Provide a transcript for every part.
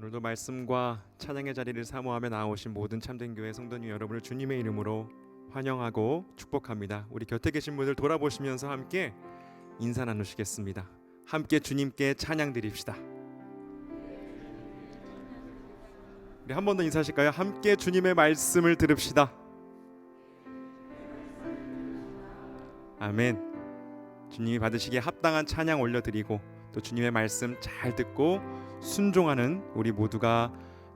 오늘도 말씀과 찬양의 자리를 사모하며 나오신 모든 참된교회 성도님 여러분을 주님의 이름으로 환영하고 축복합니다. 우리 곁에 계신 분들 돌아보시면서 함께 인사 나누시겠습니다. 함께 주님께 찬양 드립시다. 우리 한 번 더 인사하실까요? 함께 주님의 말씀을 들읍시다. 아멘. 주님이 받으시기에 합당한 찬양 올려드리고 또 주님의 말씀 잘 듣고 순종하는 우리 모두가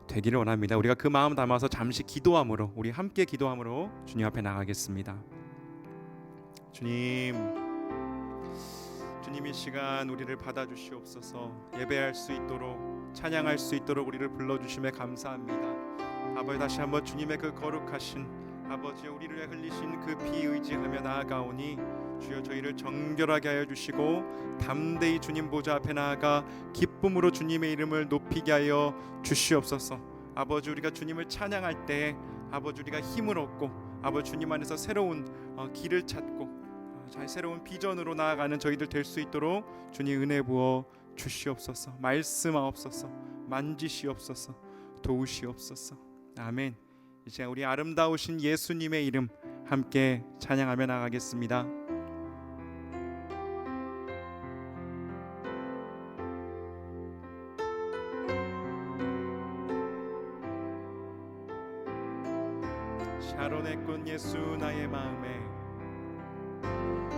되기를 원합니다. 우리가 그 마음 담아서 잠시 기도함으로, 우리 함께 기도함으로 주님 앞에 나가겠습니다. 주님 이 시간 우리를 받아주시옵소서. 예배할 수 있도록, 찬양할 수 있도록 우리를 불러주심에 감사합니다. 아버지, 다시 한번 주님의 그 거룩하신 아버지, 우리를 위해 흘리신 그 피 의지하며 나아가오니 주여, 저희를 정결하게 하여 주시고 담대히 주님 보좌 앞에 나아가 기쁨으로 주님의 이름을 높이게 하여 주시옵소서. 아버지, 우리가 주님을 찬양할 때 아버지, 우리가 힘을 얻고 아버지, 주님 안에서 새로운 길을 찾고 새로운 비전으로 나아가는 저희들 될 수 있도록 주님 은혜 부어 주시옵소서. 말씀하옵소서. 만지시옵소서. 도우시옵소서. 아멘. 이제 우리 아름다우신 예수님의 이름 함께 찬양하며 나가겠습니다. 샤론의 꽃 예수 나의 마음에,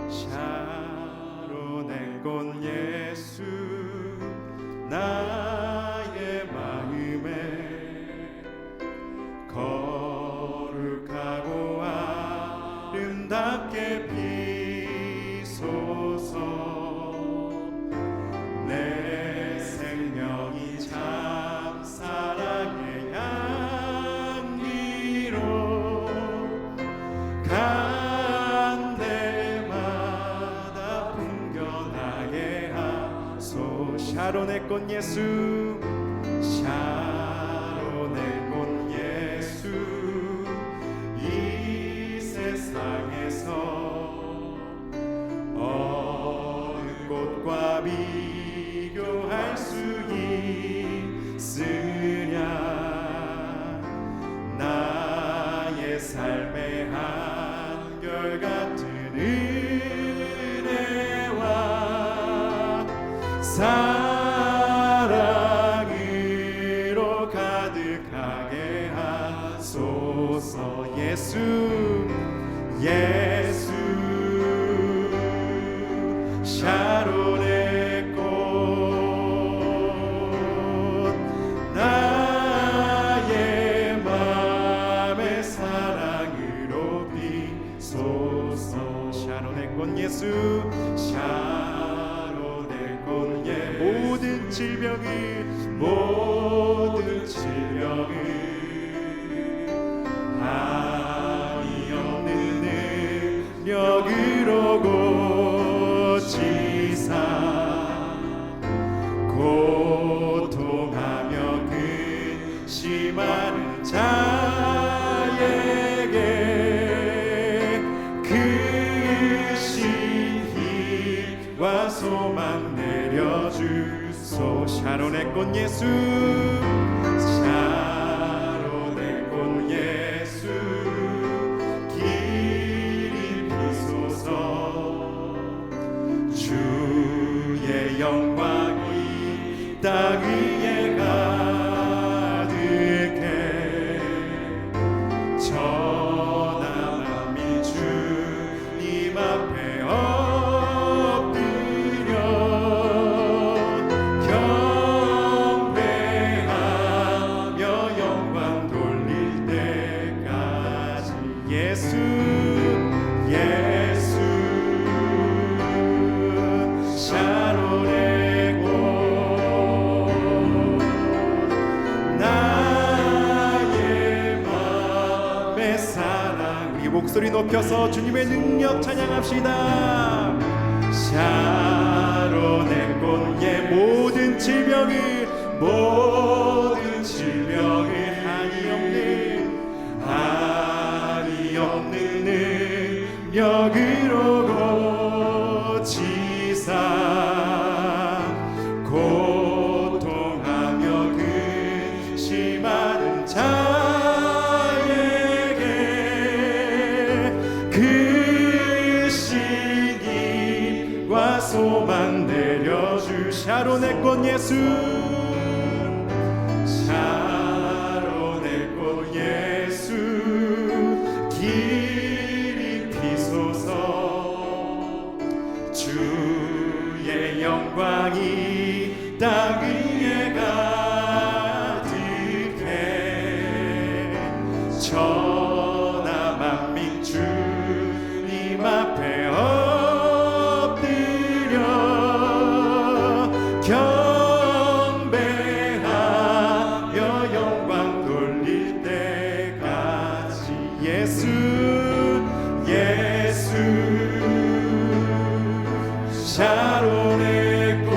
샤론의 꽃 예수 나의 마음에, 거룩하고 아름답게 피소서. 내 생명이 참 사랑의 향기로 간 데마다 풍겨나게 하소. 샤론의 꽃 예수, 샤론의 꽃 예수, 이 세상에서 어느 꽃과 비교할 수 있으랴. 나의 삶의 한결같은 은혜와 사랑으로 가득하게 하소서. 예수, 예수, 샤론의 꽃 나의 맘의 사랑으로 비소서. 샤론의 꽃 예수, 샤론의 꽃 예수, 모든 질병을 한이 없는 능력으로 고치사, 고통하며 근심하는 자에게 크신 힘과 소망 내려주소. 샤론의 꽃 예수, 샤론의 꽃 예수, 길이 비소서. 주의 영광이 땅 위에 가득해. 천하 만민 주님 앞에 엎드려 경배하며 영광 돌릴 때까지. 예수, 예수, 샤론의 꽃 나의 맘의 사랑. 우리 목소리 높여서 주님의 능력 찬양합시다. 샤론의 꽃의 모든 질병을 한이 없는 능력으로 고치사, 고통하며 그 영광 내려주 샤론의 꽃 예수 샤론의 꽃 예수 길이 피소서 주의 영광이 땅 위에 가득해 천하 만민 주님 앞에 엎드려 경배하여 영광 돌릴 때까지 예수 예수 샤론의 꽃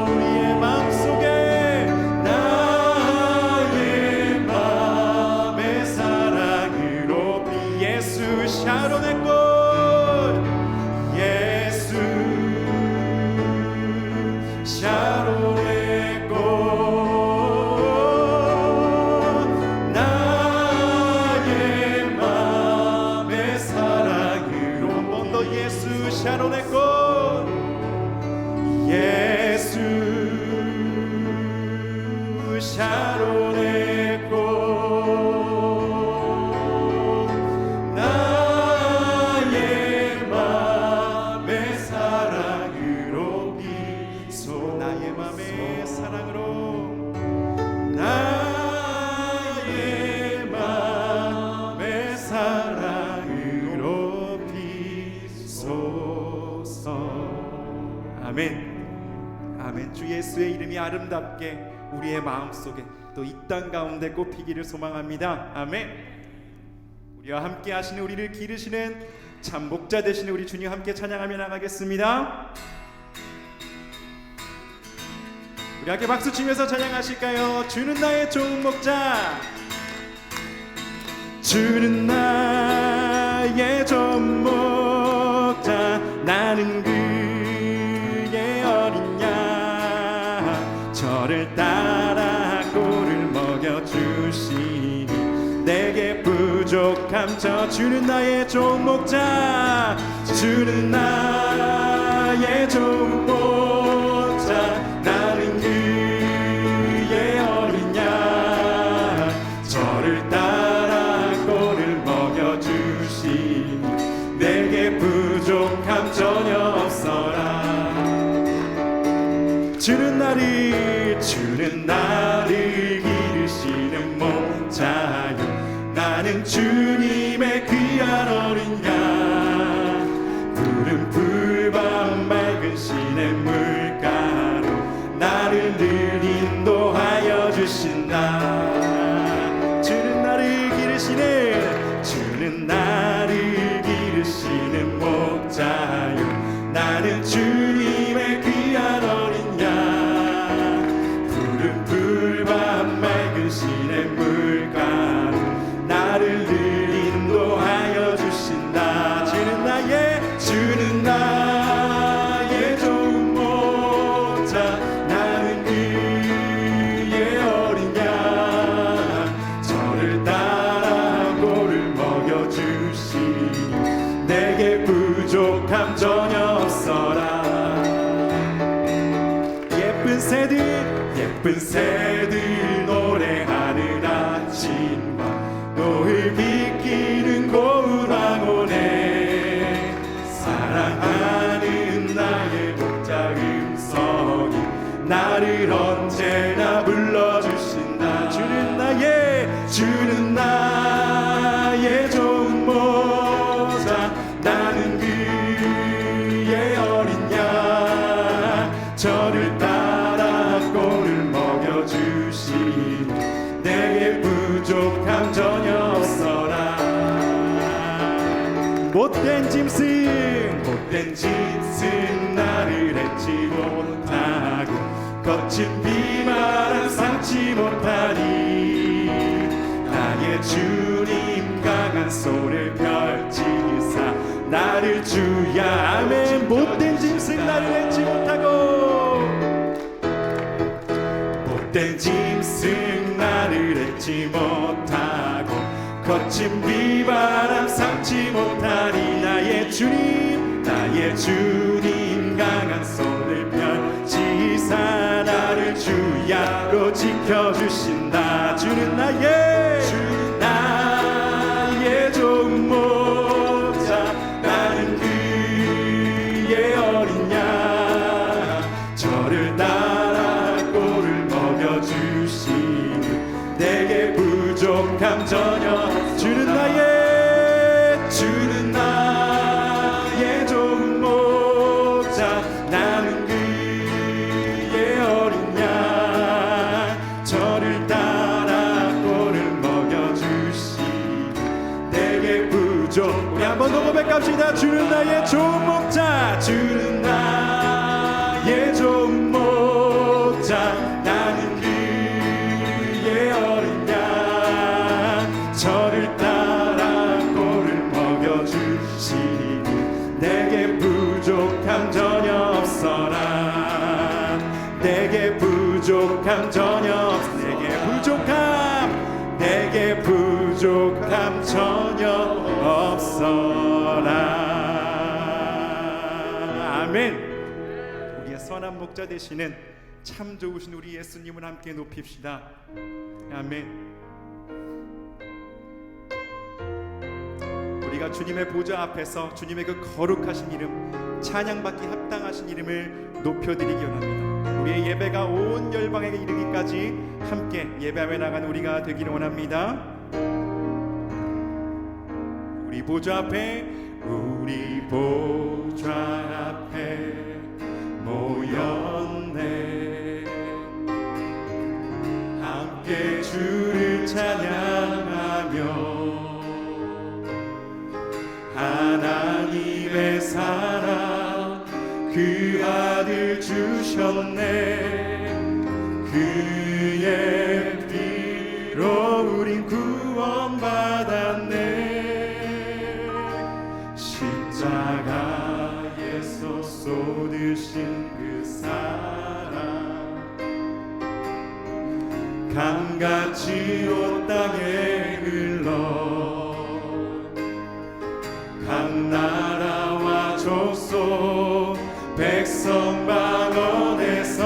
우리의 마음속에 나의 맘의 사랑으로 피 예수 샤론의 꽃 예수 샤론의 꽃 나의 맘의 사랑으로 한 번 더 예수 샤론의 꽃 예수 샤론의 꽃 나의 맘의 사랑으로 비소 나의 맘의 사랑으로 나의 맘의 사랑으로 비소서 아멘 아멘. 주 예수의 이름이 아름답게 우리의 마음속에 또 이 땅 가운데 꽃피기를 소망합니다. 아멘. 우리와 함께 하시는 우리를 기르시는 참 목자 되시는 우리 주님 함께 찬양하며 나가겠습니다. 우리 함께 박수 치면서 찬양하실까요? 주는 나의 좋은 목자 주는 나의 좋은 목자 나는 그의 어린 양 저를 따라 꼴을 먹여주시니 내게 부족함 저 주는 나의 좋은 목자 주는 나의 좋은 목자 나는 그의 어린 양 저를 따라 꼴을 먹여주시니 내게 부족함 전혀 없어라 주는 나를 기르시는 목자요 나는 주님의 귀한 어린 양 푸른 풀밤 맑은 시냇 물가로 나를 늘 인도하여 주신다 주는 나를 기르시는 목자요 나는 주님의 귀한 어린 양 푸른 풀밤 맑은 시냇 물가로 나를 늘 인도하여 주신다 주는 나의 좋은 목자 나는 그의 어린 양 저를 따라 꼴을 먹여주시니 내게 부족함 전혀 없어라 예쁜 새들 노래하는 아침과 노을 비키는 고운 황혼에 사랑하는 나의 목자 음성이 나를 언제나 불러주신다 주는 나의 좋은 목자 나는 그의 어린 양 저를 따라 꼴을 먹여주시니 내게 부족함 전혀 없어라 못된 짐승 나를 해치 못하고 거친 비바람 상치 못하니 나의 주님 강한 손을 펼치사 나를 주야 아멘 못된 짐승 나를 해치 못하고 못된 짐승 나를 해치 못하고 거친 비바람 상치 못하니 나의 주님 강한 할렐루야로 지켜주신다. 주는 나의 좋은 목자, 나는 그의 어린 양. 저를 따라 꼴을 먹여주시니 내게 부족함 전혀. 주는 나의 좋은 목자, 나는 그의 어린 양. 저를 따라 꼴을 먹여주시니 내게 부족. 우리 한번 더 고백합시다. 주는 나의 좋은 목자, 주는 나의 좋은 목자, 나는 그의 어린 양. 저를 따라 꼴을 먹여주시니 내게 부족함 전혀 없어라. 내게 부족함 전혀 없어. 내게 부족함 전혀 없어라. 아멘. 우리의 선한 목자 되시는 참 좋으신 우리 예수님을 함께 높입시다. 아멘. 우리가 주님의 보좌 앞에서 주님의 그 거룩하신 이름, 찬양받기 합당하신 이름을 높여드리기 원합니다. 우리의 예배가 온 열방에게 이르기까지 함께 예배하며 나가는 우리가 되기를 원합니다. 우리 보좌 앞에 모였네. 함께 주를 찬양하며 하나님의 사랑 그 아들 주셨네. 그의 피로 우린 구원받았네. 십자가에서 쏟으신 그 사랑 강같이 온 땅에 흘러 각 나라와 족속 백성 방언에서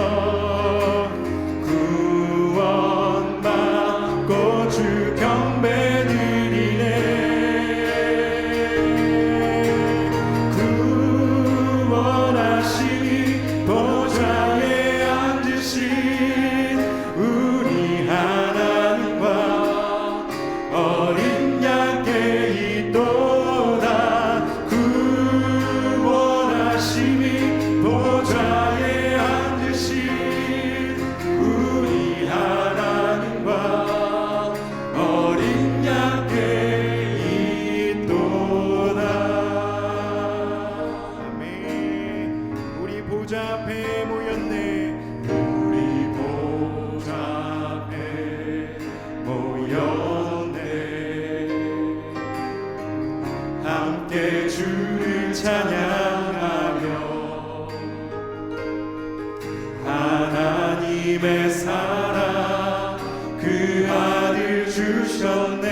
구원받고 주 경배드리네. 구원하시니 보좌에 앉으신 우리 하나님과 어린 양께 있도다. 구원하시니 보좌에 앉으신 우리 하나님과 어린 양께 있도다. 아멘. 우리 보좌 앞에 모였네. 우리 보좌 앞에 모였네. 함께 주를 찬양하며 하나님의 사랑 그 아들 주셨네.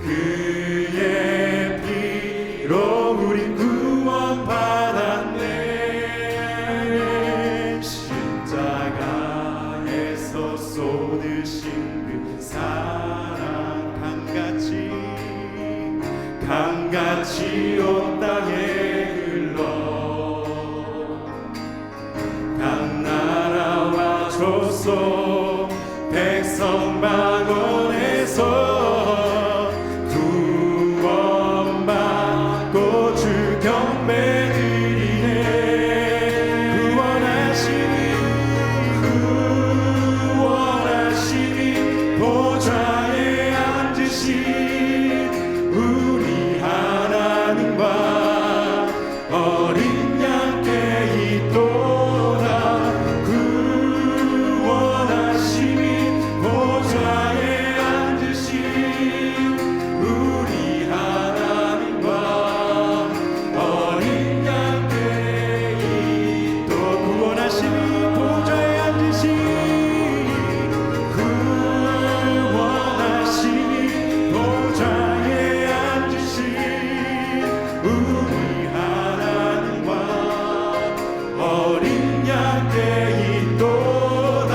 그의 피로 우린 구원받았네. 십자가에서 쏟으신 그 사랑 강같이 온 땅에 흘러 각 나라와 족속 백성 방언에서 구원받고 주 경배드리네. 구원하시니 보좌에 앉으신 우리 하나님과 어린 양께 있도다. 구원하시니 보좌에 앉으신 우리 하나님과 어린 양께 있도. 구원하시니 보좌에 앉으신 구원하시니 보좌에 앉으신 우리 하나님과 어린 양께 있도다.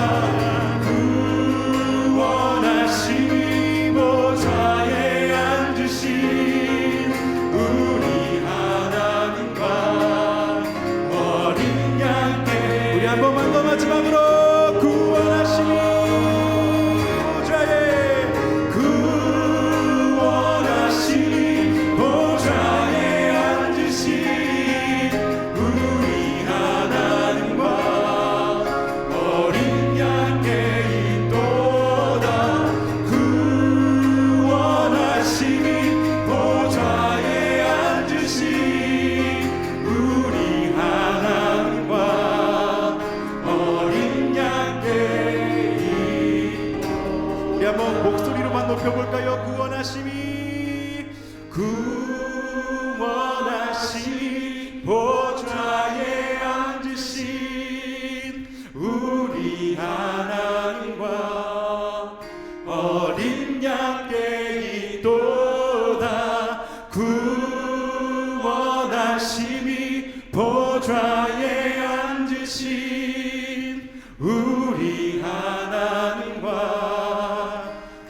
앉으신 우리 하나님과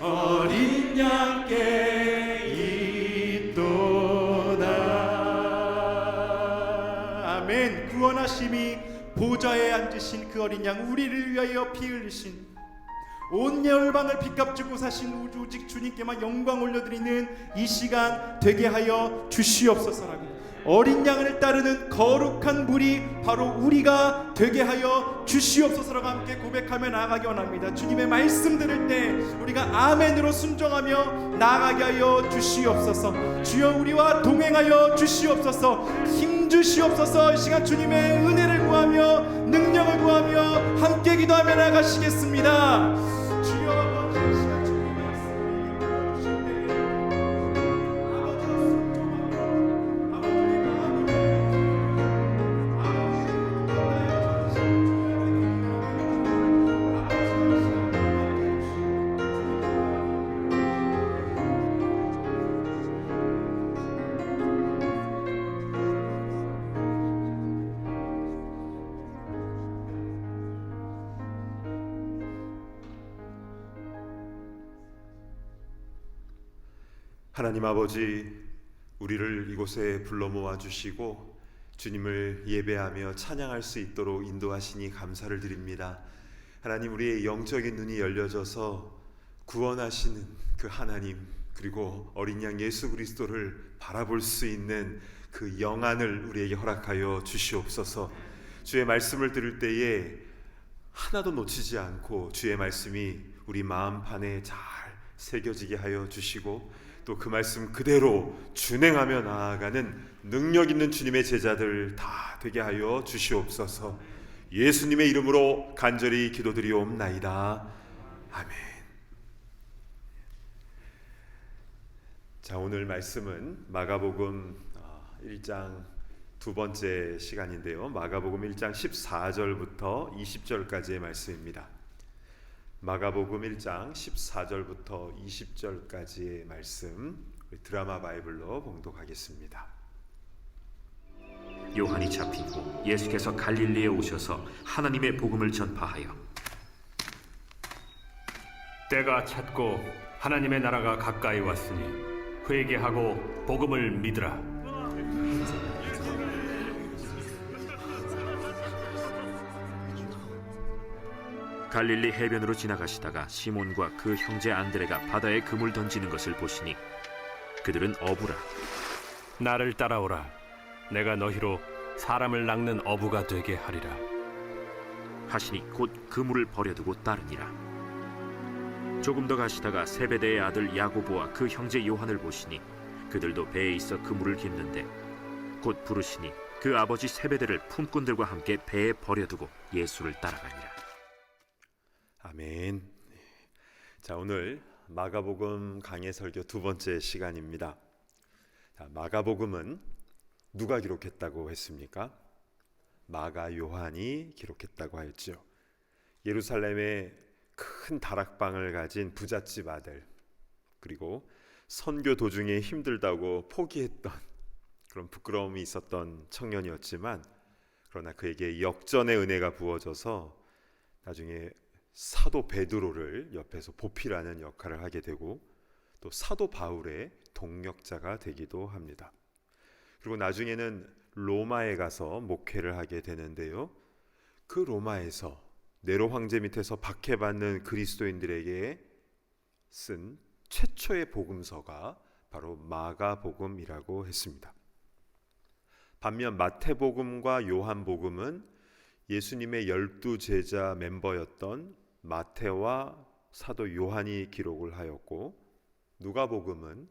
어린 양께 있도다. 아멘. 구원하심이 보좌에 앉으신 그 어린 양, 우리를 위하여 피 흘리신, 온 열방을 빚값 주고 사신 오직 주님께만 영광 올려드리는 이 시간 되게 하여 주시옵소서라고, 어린 양을 따르는 거룩한 무리 바로 우리가 되게 하여 주시옵소서라고 함께 고백하며 나아가기 원합니다. 주님의 말씀 들을 때 우리가 아멘으로 순종하며 나아가게 하여 주시옵소서. 주여 우리와 동행하여 주시옵소서. 힘 주시옵소서. 이 시간 주님의 은혜를 구하며 능력을 구하며 함께 기도하며 나아가시겠습니다. 주여 아버지, 이 시간 주님의 말씀을 들어주실 때 하나님 아버지, 우리를 이곳에 불러 모아 주시고 주님을 예배하며 찬양할 수 있도록 인도하시니 감사를 드립니다. 하나님, 우리의 영적인 눈이 열려져서 구원하시는 그 하나님, 그리고 어린 양 예수 그리스도를 바라볼 수 있는 그 영안을 우리에게 허락하여 주시옵소서. 주의 말씀을 들을 때에 하나도 놓치지 않고 주의 말씀이 우리 마음판에 잘 새겨지게 하여 주시고, 또 그 말씀 그대로 준행하며 나아가는 능력 있는 주님의 제자들 다 되게 하여 주시옵소서. 예수님의 이름으로 간절히 기도드리옵나이다. 아멘. 자, 오늘 말씀은 마가복음 1장 두 번째 시간인데요, 마가복음 1장 14절부터 20절까지의 말씀입니다. 마가복음 1장 14절부터 20절까지의 말씀, 드라마 바이블로 봉독하겠습니다. 요한이 잡힌 후 예수께서 갈릴리에 오셔서 하나님의 복음을 전파하여, 때가 찼고 하나님의 나라가 가까이 왔으니 회개하고 복음을 믿으라. 갈릴리 해변으로 지나가시다가 시몬과 그 형제 안드레가 바다에 그물 던지는 것을 보시니 그들은 어부라. 나를 따라오라. 내가 너희로 사람을 낚는 어부가 되게 하리라 하시니 곧 그물을 버려두고 따르니라. 조금 더 가시다가 세베대의 아들 야고보와 그 형제 요한을 보시니 그들도 배에 있어 그물을 깁는데 곧 부르시니 그 아버지 세베대를 품꾼들과 함께 배에 버려두고 예수를 따라가니라. 아멘. 자, 오늘 마가복음 강해 설교 두 번째 시간입니다. 자, 마가복음은 누가 기록했다고 했습니까? 마가 요한이 기록했다고 하였죠. 예루살렘에 큰 다락방을 가진 부잣집 아들, 그리고 선교 도중에 힘들다고 포기했던 그런 부끄러움이 있었던 청년이었지만, 그러나 그에게 역전의 은혜가 부어져서 나중에 사도 베드로를 옆에서 보필하는 역할을 하게 되고, 또 사도 바울의 동력자가 되기도 합니다. 그리고 나중에는 로마에 가서 목회를 하게 되는데요, 그 로마에서 네로 황제 밑에서 박해받는 그리스도인들에게 쓴 최초의 복음서가 바로 마가복음이라고 했습니다. 반면 마태복음과 요한복음은 예수님의 12제자 멤버였던 마태와 사도 요한이 기록을 하였고, 누가복음은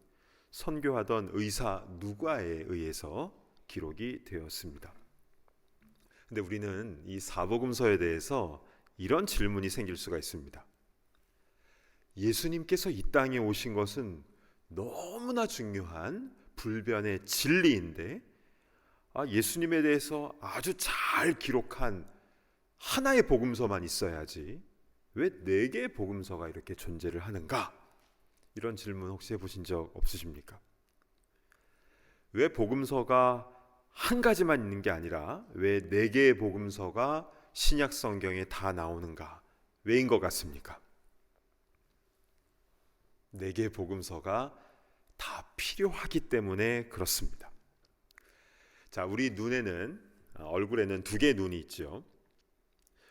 선교하던 의사 누가에 의해서 기록이 되었습니다. 근데 우리는 이 사복음서에 대해서 이런 질문이 생길 수가 있습니다. 예수님께서 이 땅에 오신 것은 너무나 중요한 불변의 진리인데, 예수님에 대해서 아주 잘 기록한 하나의 복음서만 있어야지 왜 4개의 복음서가 이렇게 존재를 하는가? 이런 질문 혹시 해보신 적 없으십니까? 왜 복음서가 한 가지만 있는 게 아니라 왜 4개의 복음서가 신약 성경에 다 나오는가? 왜인 것 같습니까? 4개의 복음서가 다 필요하기 때문에 그렇습니다. 자, 우리 눈에는 얼굴에는 2개의 눈이 있죠.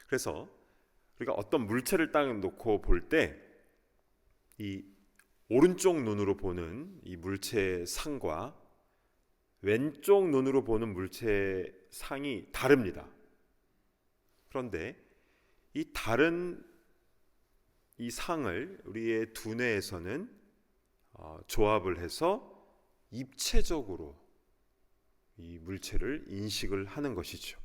그래서 우리가 어떤 물체를 딱 놓고 볼 때 이 오른쪽 눈으로 보는 이 물체의 상과 왼쪽 눈으로 보는 물체의 상이 다릅니다. 그런데 이 다른 이 상을 우리의 두뇌에서는 조합을 해서 입체적으로 이 물체를 인식을 하는 것이죠.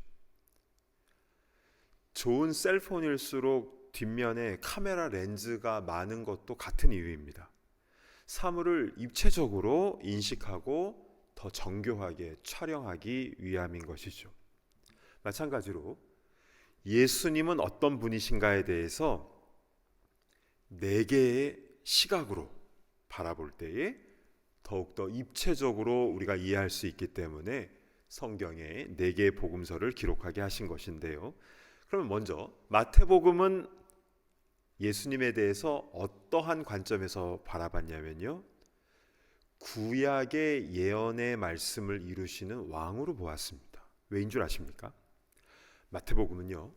좋은 셀폰일수록 뒷면에 카메라 렌즈가 많은 것도 같은 이유입니다. 사물을 입체적으로 인식하고 더 정교하게 촬영하기 위함인 것이죠. 마찬가지로 예수님은 어떤 분이신가에 대해서 4개의 시각으로 바라볼 때에 더욱더 입체적으로 우리가 이해할 수 있기 때문에 성경에 4개의 복음서를 기록하게 하신 것인데요. 그러면 먼저 마태복음은 예수님에 대해서 어떠한 관점에서 바라봤냐면요, 구약의 예언의 말씀을 이루시는 왕으로 보았습니다. 왜인 줄 아십니까? 마태복음은요,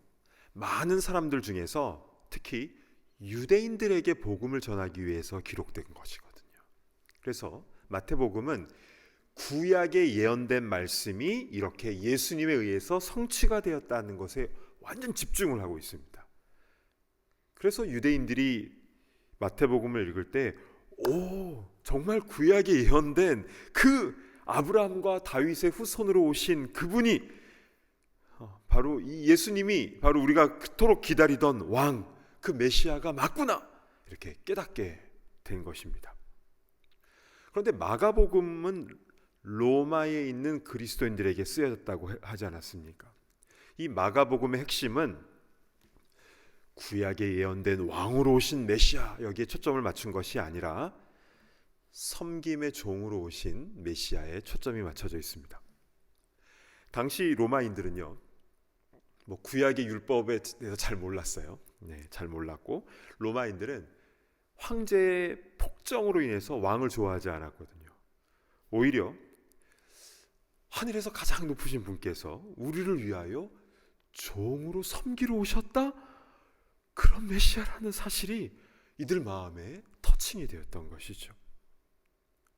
많은 사람들 중에서 특히 유대인들에게 복음을 전하기 위해서 기록된 것이거든요. 그래서 마태복음은 구약에 예언된 말씀이 이렇게 예수님에 의해서 성취가 되었다는 것에 완전 집중을 하고 있습니다. 그래서 유대인들이 마태복음을 읽을 때 정말 구약에 예언된 그 아브라함과 다윗의 후손으로 오신 그분이 바로 이 예수님이 바로 우리가 그토록 기다리던 왕, 그 메시아가 맞구나, 이렇게 깨닫게 된 것입니다. 그런데 마가복음은 로마에 있는 그리스도인들에게 쓰여졌다고 하지 않았습니까? 이 마가복음의 핵심은 구약에 예언된 왕으로 오신 메시아, 여기에 초점을 맞춘 것이 아니라 섬김의 종으로 오신 메시아에 초점이 맞춰져 있습니다. 당시 로마인들은요, 구약의 율법에 대해서 잘 몰랐어요. 잘 몰랐고, 로마인들은 황제의 폭정으로 인해서 왕을 좋아하지 않았거든요. 오히려 하늘에서 가장 높으신 분께서 우리를 위하여 종으로 섬기러 오셨다? 그런 메시아라는 사실이 이들 마음에 터칭이 되었던 것이죠.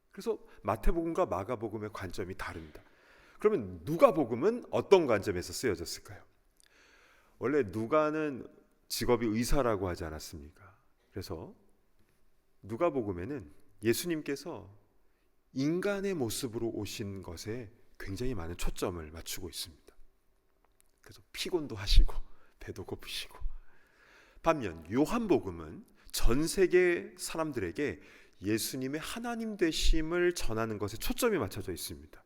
그래서 마태복음과 마가복음의 관점이 다릅니다. 그러면 누가복음은 어떤 관점에서 쓰여졌을까요? 원래 누가는 직업이 의사라고 하지 않았습니까? 그래서 누가복음에는 예수님께서 인간의 모습으로 오신 것에 굉장히 많은 초점을 맞추고 있습니다. 그래서 피곤도 하시고 배도 고프시고, 반면 요한복음은 전 세계 사람들에게 예수님의 하나님 되심을 전하는 것에 초점이 맞춰져 있습니다.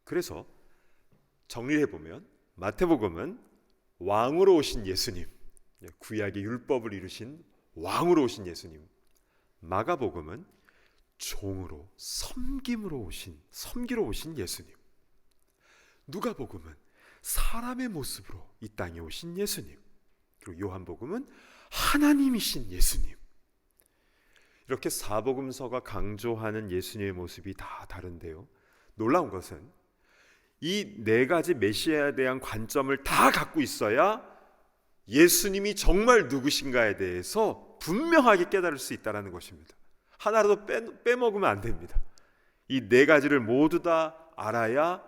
그래서 정리를 해보면 마태복음은 왕으로 오신 예수님, 구약의 율법을 이루신 왕으로 오신 예수님, 마가복음은 종으로 섬기러 오신 예수님, 누가복음은 사람의 모습으로 이 땅에 오신 예수님, 그리고 요한복음은 하나님이신 예수님. 이렇게 사복음서가 강조하는 예수님의 모습이 다 다른데요, 놀라운 것은 이 4가지 메시아에 대한 관점을 다 갖고 있어야 예수님이 정말 누구신가에 대해서 분명하게 깨달을 수 있다는 것입니다. 하나라도 빼먹으면 안 됩니다. 이 4가지를 모두 다 알아야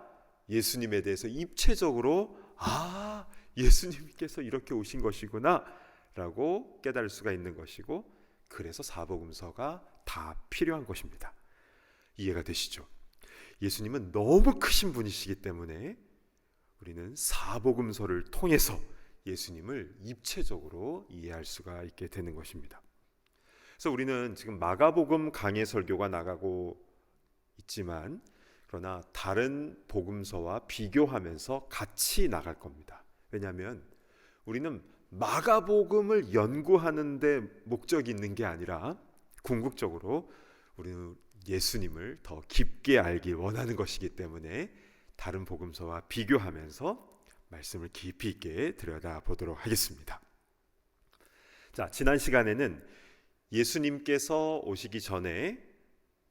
예수님에 대해서 입체적으로 예수님께서 이렇게 오신 것이구나 라고 깨달을 수가 있는 것이고, 그래서 사복음서가 다 필요한 것입니다. 이해가 되시죠? 예수님은 너무 크신 분이시기 때문에 우리는 사복음서를 통해서 예수님을 입체적으로 이해할 수가 있게 되는 것입니다. 그래서 우리는 지금 마가복음 강해 설교가 나가고 있지만, 그러나 다른 복음서와 비교하면서 같이 나갈 겁니다. 왜냐하면 우리는 마가복음을 연구하는 데 목적이 있는 게 아니라 궁극적으로 우리는 예수님을 더 깊게 알길 원하는 것이기 때문에 다른 복음서와 비교하면서 말씀을 깊이 있게 들여다보도록 하겠습니다. 자, 지난 시간에는 예수님께서 오시기 전에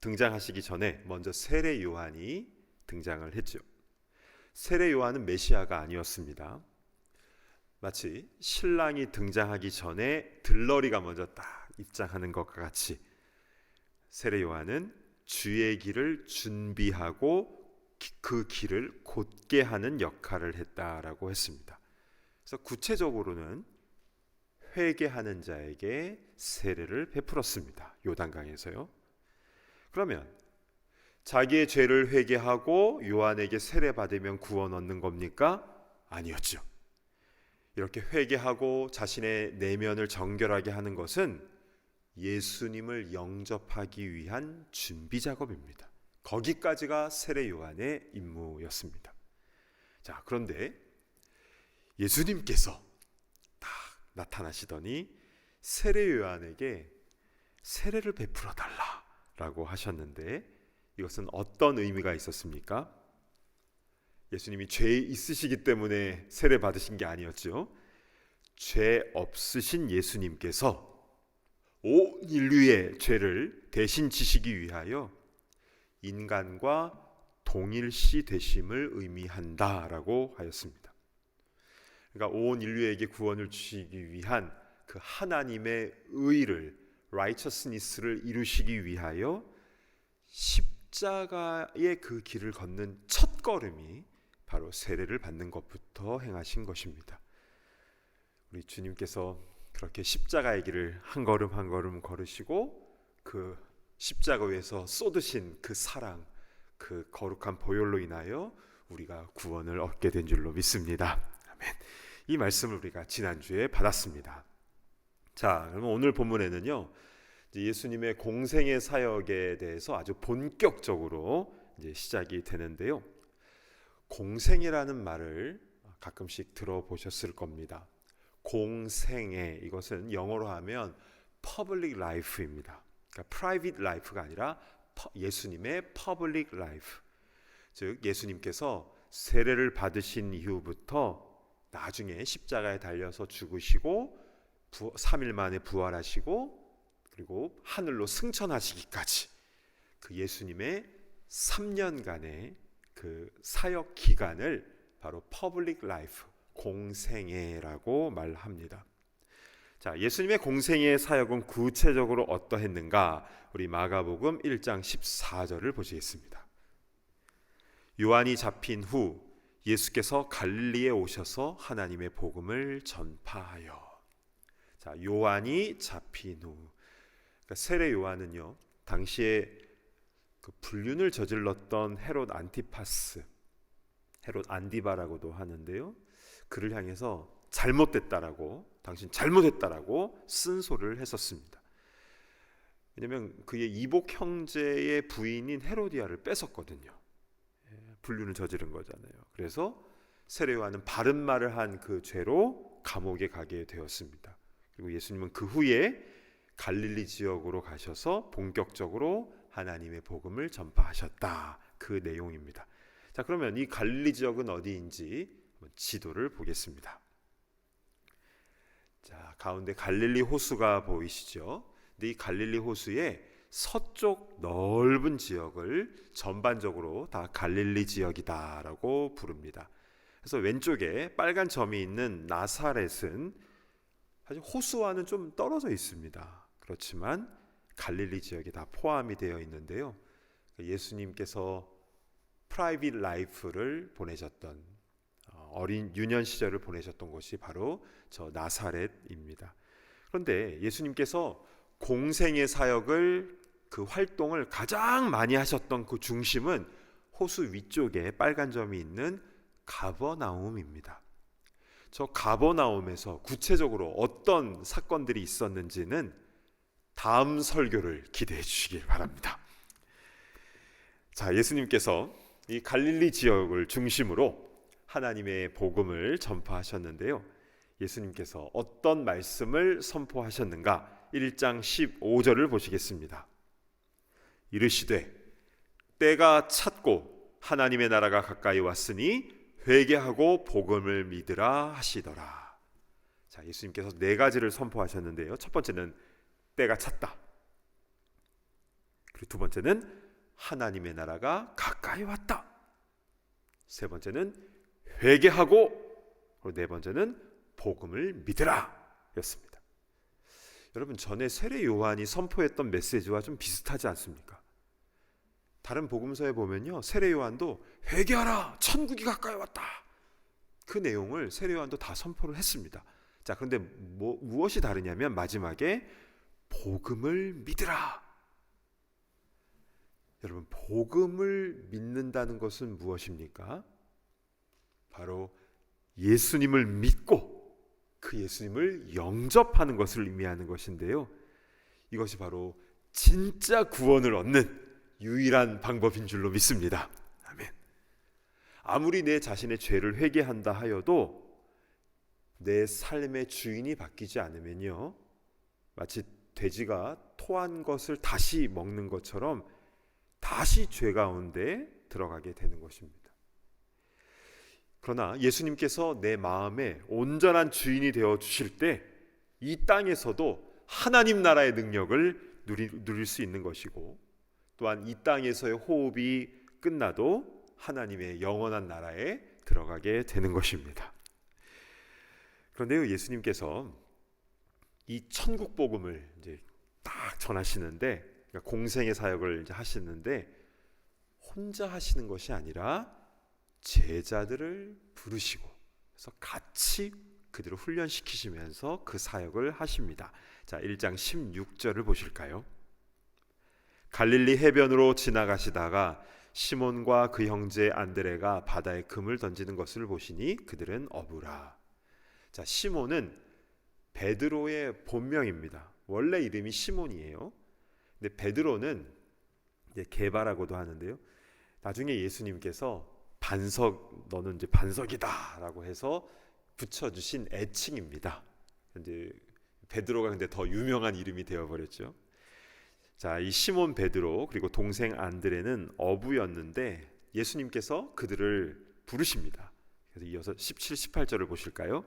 등장하시기 전에 먼저 세례 요한이 등장을 했죠. 세례 요한은 메시아가 아니었습니다. 마치 신랑이 등장하기 전에 들러리가 먼저 딱 입장하는 것과 같이 세례 요한은 주의 길을 준비하고 그 길을 곧게 하는 역할을 했다라고 했습니다. 그래서 구체적으로는 회개하는 자에게 세례를 베풀었습니다. 요단강에서요. 그러면 자기의 죄를 회개하고 요한에게 세례 받으면 구원 얻는 겁니까? 아니었죠. 이렇게 회개하고 자신의 내면을 정결하게 하는 것은 예수님을 영접하기 위한 준비 작업입니다. 거기까지가 세례 요한의 임무였습니다. 자, 그런데 예수님께서 딱 나타나시더니 세례 요한에게 세례를 베풀어 달라라고 하셨는데 이것은 어떤 의미가 있었습니까? 예수님이 죄 있으시기 때문에 세례 받으신 게 아니었죠. 죄 없으신 예수님께서 온 인류의 죄를 대신 지시기 위하여 인간과 동일시 되심을 의미한다라고 하였습니다. 그러니까 온 인류에게 구원을 주시기 위한 그 하나님의 의를 righteousness를 이루시기 위하여 십자가의 그 길을 걷는 첫 걸음이 바로 세례를 받는 것부터 행하신 것입니다. 우리 주님께서 그렇게 십자가의 길을 한 걸음 한 걸음 걸으시고 그 십자가 위에서 쏟으신 그 사랑, 그 거룩한 보혈로 인하여 우리가 구원을 얻게 된 줄로 믿습니다. 아멘. 이 말씀을 우리가 지난주에 받았습니다. 자, 그러면 오늘 본문에는요, 예수님의 공생의 사역에 대해서 아주 본격적으로 이제 시작이 되는데요. 공생이라는 말을 가끔씩 들어보셨을 겁니다. 공생애, 이것은 영어로 하면 public life입니다. 그러니까 private life가 아니라 예수님의 public life. 즉 예수님께서 세례를 받으신 이후부터 나중에 십자가에 달려서 죽으시고 3일 만에 부활하시고 그리고 하늘로 승천하시기까지 그 예수님의 3년간의 그 사역 기간을 바로 public life, 공생애라고 말합니다. 자, 예수님의 공생애의 사역은 구체적으로 어떠했는가? 우리 마가복음 1장 14절을 보시겠습니다. 요한이 잡힌 후 예수께서 갈릴리에 오셔서 하나님의 복음을 전파하여. 자, 요한이 잡힌 후, 그러니까 세례 요한은요, 당시에 그 불륜을 저질렀던 헤롯 안티파스, 헤롯 안디바라고도 하는데요, 그를 향해서 잘못됐다라고, 당신 잘못했다라고 쓴소리를 했었습니다. 왜냐하면 그의 이복 형제의 부인인 헤로디아를 뺏었거든요. 불륜을 저지른 거잖아요. 그래서 세례 요한은 바른 말을 한 그 죄로 감옥에 가게 되었습니다. 그리고 예수님은 그 후에 갈릴리 지역으로 가셔서 본격적으로 하나님의 복음을 전파하셨다. 그 내용입니다. 자, 그러면 이 갈릴리 지역은 어디인지 지도를 보겠습니다. 자, 가운데 갈릴리 호수가 보이시죠? 근데 이 갈릴리 호수의 서쪽 넓은 지역을 전반적으로 다 갈릴리 지역이다라고 부릅니다. 그래서 왼쪽에 빨간 점이 있는 나사렛은 사실 호수와는 좀 떨어져 있습니다. 그렇지만 갈릴리 지역이 다 포함이 되어 있는데요. 예수님께서 프라이빗 라이프를 보내셨던 어린 유년 시절을 보내셨던 곳이 바로 저 나사렛입니다. 그런데 예수님께서 공생의 사역을 그 활동을 가장 많이 하셨던 그 중심은 호수 위쪽에 빨간 점이 있는 가버나움입니다. 저 가버나움에서 구체적으로 어떤 사건들이 있었는지는 다음 설교를 기대해 주시길 바랍니다. 자, 예수님께서 이 갈릴리 지역을 중심으로 하나님의 복음을 전파하셨는데요. 예수님께서 어떤 말씀을 선포하셨는가? 1장 15절을 보시겠습니다. 이르시되 때가 찼고 하나님의 나라가 가까이 왔으니 회개하고 복음을 믿으라 하시더라. 자, 예수님께서 네 가지를 선포하셨는데요. 첫 번째는 때가 찼다. 그리고 두 번째는 하나님의 나라가 가까이 왔다. 세 번째는 회개하고, 그리고 네 번째는 복음을 믿으라 였습니다. 여러분, 전에 세례 요한이 선포했던 메시지와 좀 비슷하지 않습니까? 다른 복음서에 보면요, 세례 요한도 회개하라, 천국이 가까이 왔다, 그 내용을 세례 요한도 다 선포를 했습니다. 자, 그런데 무엇이 다르냐면 마지막에 복음을 믿으라. 여러분, 복음을 믿는다는 것은 무엇입니까? 바로 예수님을 믿고 그 예수님을 영접하는 것을 의미하는 것인데요, 이것이 바로 진짜 구원을 얻는 유일한 방법인 줄로 믿습니다. 아멘. 아무리 내 자신의 죄를 회개한다 하여도 내 삶의 주인이 바뀌지 않으면요, 마치 돼지가 토한 것을 다시 먹는 것처럼 다시 죄 가운데 들어가게 되는 것입니다. 그러나 예수님께서 내 마음에 온전한 주인이 되어 주실 때 이 땅에서도 하나님 나라의 능력을 누릴 수 있는 것이고, 또한 이 땅에서의 호흡이 끝나도 하나님의 영원한 나라에 들어가게 되는 것입니다. 그런데요, 예수님께서 이 천국 복음을 이제 딱 전하시는데, 그러니까 공생의 사역을 이제 하시는데 혼자 하시는 것이 아니라 제자들을 부르시고, 그래서 같이 그들을 훈련시키시면서 그 사역을 하십니다. 자, 1장 16절을 보실까요? 갈릴리 해변으로 지나가시다가 시몬과 그 형제 안드레가 바다에 금을 던지는 것을 보시니 그들은 어부라. 자, 시몬은 베드로의 본명입니다. 원래 이름이 시몬이에요. 근데 베드로는 이제 게바라고도 하는데요, 나중에 예수님께서 반석, 너는 이제 반석이다라고 해서 붙여주신 애칭입니다. 이제 베드로가 근데 더 유명한 이름이 되어버렸죠. 자, 이 시몬 베드로 그리고 동생 안드레는 어부였는데 예수님께서 그들을 부르십니다. 그래서 이어서 17, 18절을 보실까요?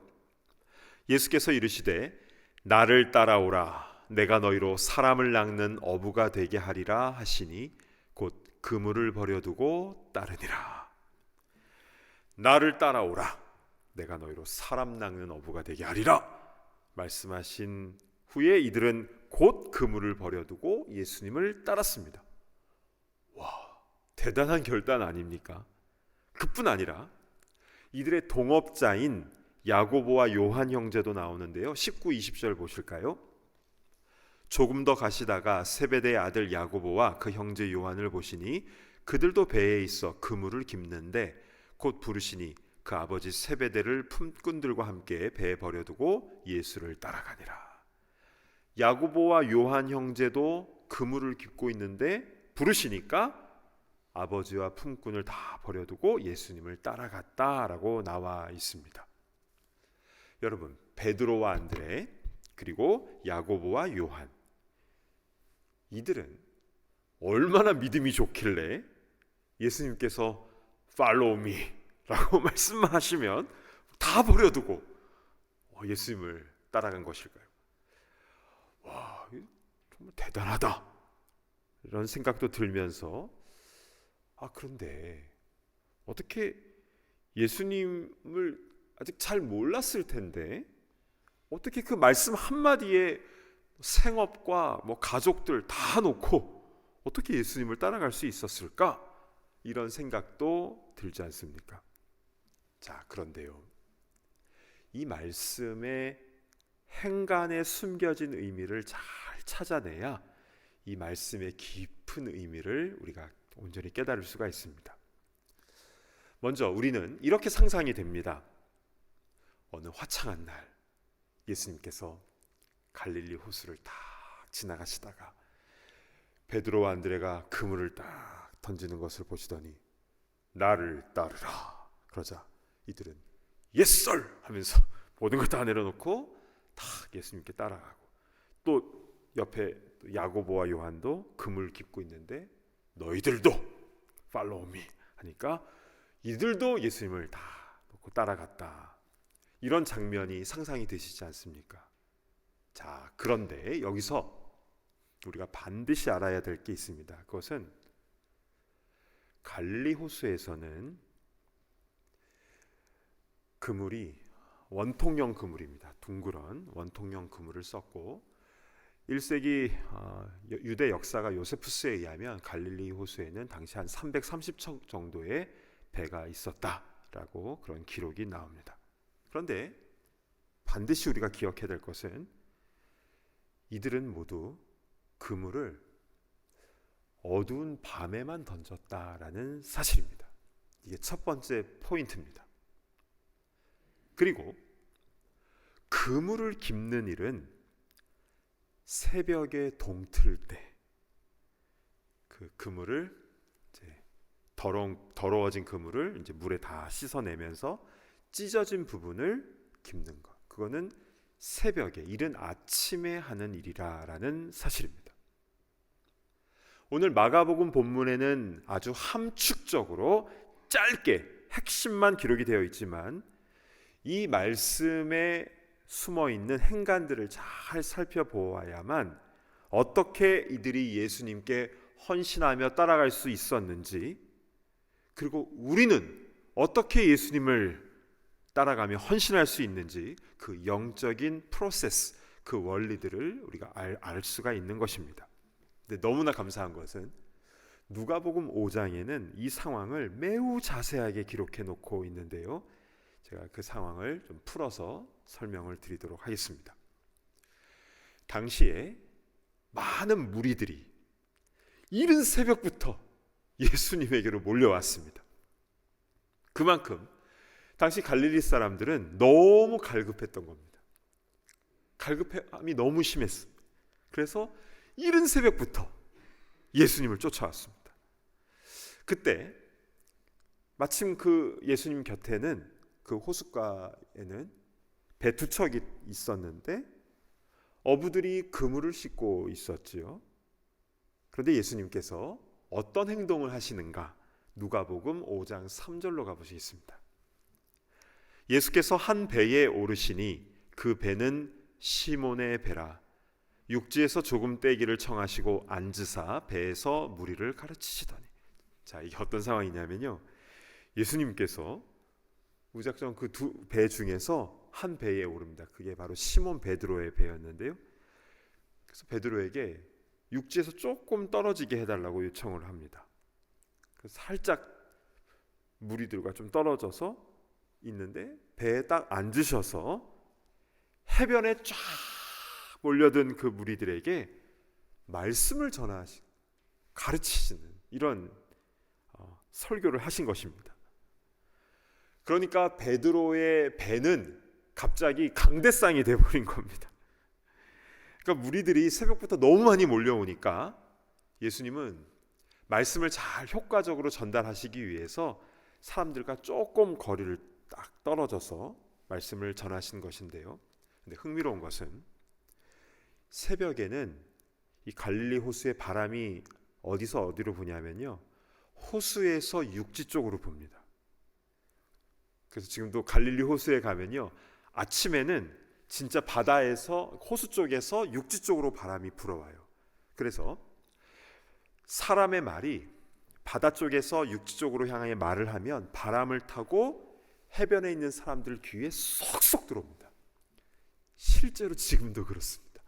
예수께서 이르시되 나를 따라오라, 내가 너희로 사람을 낚는 어부가 되게 하리라 하시니 곧 그물을 버려두고 따르니라. 나를 따라오라, 내가 너희로 사람 낚는 어부가 되게 하리라 말씀하신 후에 이들은 곧 그물을 버려두고 예수님을 따랐습니다. 와, 대단한 결단 아닙니까? 그뿐 아니라 이들의 동업자인 야고보와 요한 형제도 나오는데요, 19, 20절 보실까요? 조금 더 가시다가 세베대의 아들 야고보와 그 형제 요한을 보시니 그들도 배에 있어 그물을 깁는데 곧 부르시니 그 아버지 세베대를 품꾼들과 함께 배에 버려두고 예수를 따라가니라. 야고보와 요한 형제도 그물을 깁고 있는데 부르시니까 아버지와 품꾼을 다 버려두고 예수님을 따라갔다라고 나와 있습니다. 여러분, 베드로와 안드레 그리고 야고보와 요한, 이들은 얼마나 믿음이 좋길래 예수님께서 Follow me 라고 말씀하시면 다 버려두고 예수님을 따라간 것일까요? 와, 정말 대단하다 이런 생각도 들면서, 그런데 어떻게 예수님을 아직 잘 몰랐을 텐데 어떻게 그 말씀 한마디에 생업과 가족들 다 놓고 어떻게 예수님을 따라갈 수 있었을까? 이런 생각도 들지 않습니까? 자, 그런데요, 이 말씀의 행간에 숨겨진 의미를 잘 찾아내야 이 말씀의 깊은 의미를 우리가 온전히 깨달을 수가 있습니다. 먼저 우리는 이렇게 상상이 됩니다. 어느 화창한 날 예수님께서 갈릴리 호수를 딱 지나가시다가 베드로와 안드레가 그물을 딱 던지는 것을 보시더니 나를 따르라 그러자 이들은 Yes sir 하면서 모든 걸 다 내려놓고 다 예수님께 따라가고, 또 옆에 야고보와 요한도 그물 깁고 있는데 너희들도 Follow me 하니까 이들도 예수님을 다 놓고 따라갔다. 이런 장면이 상상이 되시지 않습니까? 자, 그런데 여기서 우리가 반드시 알아야 될 게 있습니다. 그것은 갈릴리 호수에서는 그물이 원통형 그물입니다. 둥그런 원통형 그물을 썼고 1세기 유대 역사가 요세푸스에 의하면 갈릴리 호수에는 당시 한 330척 정도의 배가 있었다라고 그런 기록이 나옵니다. 그런데 반드시 우리가 기억해야 될 것은 이들은 모두 그물을 어두운 밤에만 던졌다라는 사실입니다. 이게 첫 번째 포인트입니다. 그리고 그물을 깁는 일은 새벽에 동틀 때 그 그물을 이제 더러워진 그물을 이제 물에 다 씻어내면서 찢어진 부분을 깁는 것. 그거는 새벽에 이른 아침에 하는 일이라는 사실입니다. 오늘 마가복음 본문에는 아주 함축적으로 짧게 핵심만 기록이 되어 있지만 이 말씀에 숨어 있는 행간들을 잘 살펴보아야만 어떻게 이들이 예수님께 헌신하며 따라갈 수 있었는지, 그리고 우리는 어떻게 예수님을 따라가며 헌신할 수 있는지 그 영적인 프로세스, 그 원리들을 우리가 알 수가 있는 것입니다. 근데 너무나 감사한 것은 누가복음 5장에는 이 상황을 매우 자세하게 기록해 놓고 있는데요. 제가 그 상황을 좀 풀어서 설명을 드리도록 하겠습니다. 당시에 많은 무리들이 이른 새벽부터 예수님에게로 몰려왔습니다. 그만큼 당시 갈릴리 사람들은 너무 갈급했던 겁니다. 갈급함이 너무 심했습니다. 그래서 이른 새벽부터 예수님을 쫓아왔습니다. 그때 마침 그 예수님 곁에는 그 호숫가에는 배 두 척이 있었는데 어부들이 그물을 싣고 있었지요. 그런데 예수님께서 어떤 행동을 하시는가? 누가복음 5장 3절로 가보시겠습니다. 예수께서 한 배에 오르시니 그 배는 시몬의 배라. 육지에서 조금 떼기를 청하시고 앉으사 배에서 무리를 가르치시더니. 자, 이게 어떤 상황이냐면요, 예수님께서 무작정 그 두 배 중에서 한 배에 오릅니다. 그게 바로 시몬 베드로의 배였는데요. 그래서 베드로에게 육지에서 조금 떨어지게 해달라고 요청을 합니다. 그래서 살짝 무리들과 좀 떨어져서 있는데 배에 딱 앉으셔서 해변에 쫙 몰려든 그 무리들에게 말씀을 전하시고 가르치시는 이런 설교를 하신 것입니다. 그러니까 베드로의 배는 갑자기 강대상이 되어버린 겁니다. 그러니까 무리들이 새벽부터 너무 많이 몰려오니까 예수님은 말씀을 잘 효과적으로 전달하시기 위해서 사람들과 조금 거리를 딱 떨어져서 말씀을 전하신 것인데요. 근데 흥미로운 것은 새벽에는 이 갈릴리 호수의 바람이 어디서 어디로 부냐면요, 호수에서 육지 쪽으로 붑니다. 그래서 지금도 갈릴리 호수에 가면요, 아침에는 진짜 바다에서 호수 쪽에서 육지 쪽으로 바람이 불어와요. 그래서 사람의 말이 바다 쪽에서 육지 쪽으로 향해 말을 하면 바람을 타고 해변에 있는 사람들 귀에 쏙쏙 들어옵니다. 실제로 지금도 그렇습니다.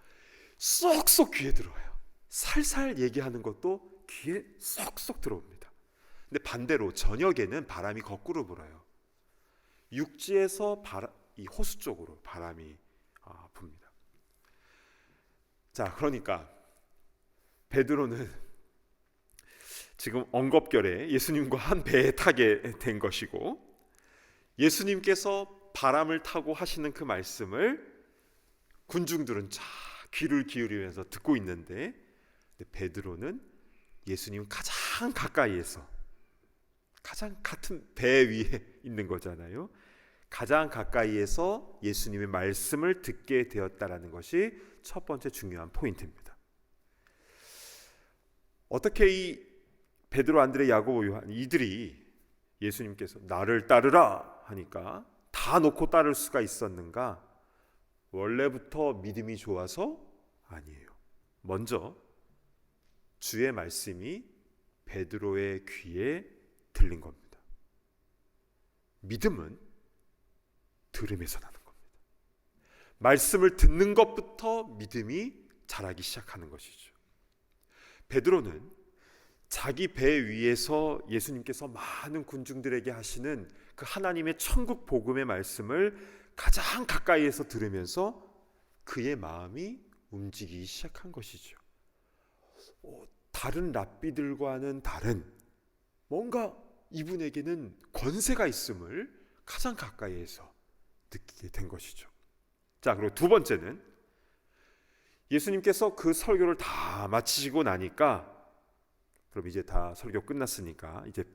쏙쏙 귀에 들어와요. 살살 얘기하는 것도 귀에 쏙쏙 들어옵니다. 근데 반대로 저녁에는 바람이 거꾸로 불어요. 육지에서 이 호수 쪽으로 바람이 붑니다. 자, 그러니까 베드로는 지금 엉겁결에 예수님과 한 배에 타게 된 것이고, 예수님께서 바람을 타고 하시는 그 말씀을 군중들은 쫙 귀를 기울이면서 듣고 있는데, 베드로는 예수님 가장 가까이에서, 가장 같은 배 위에 있는 거잖아요. 가장 가까이에서 예수님의 말씀을 듣게 되었다라는 것이 첫 번째 중요한 포인트입니다. 어떻게 이 베드로, 안드레, 야고보, 요한 이들이 예수님께서 나를 따르라 하니까 다 놓고 따를 수가 있었는가? 원래부터 믿음이 좋아서? 아니에요. 먼저 주의 말씀이 베드로의 귀에 들린 겁니다. 믿음은 들음에서 나는 겁니다. 말씀을 듣는 것부터 믿음이 자라기 시작하는 것이죠. 베드로는 자기 배 위에서 예수님께서 많은 군중들에게 하시는 그 하나님의 천국 복음의 말씀을 가장 가까이에서 들으면서 그의 마음이 움직이기 시작한 것이죠. 다른 랍비들과는 다른 뭔가 이분에게는 권세가 있음을 가장 가까이에서 느끼게 된 것이죠. 자, 그리고 두 번째는 예수님께서 그 설교를 다 마치시고 나니까 그럼 이제 다 설교 끝났으니까 이제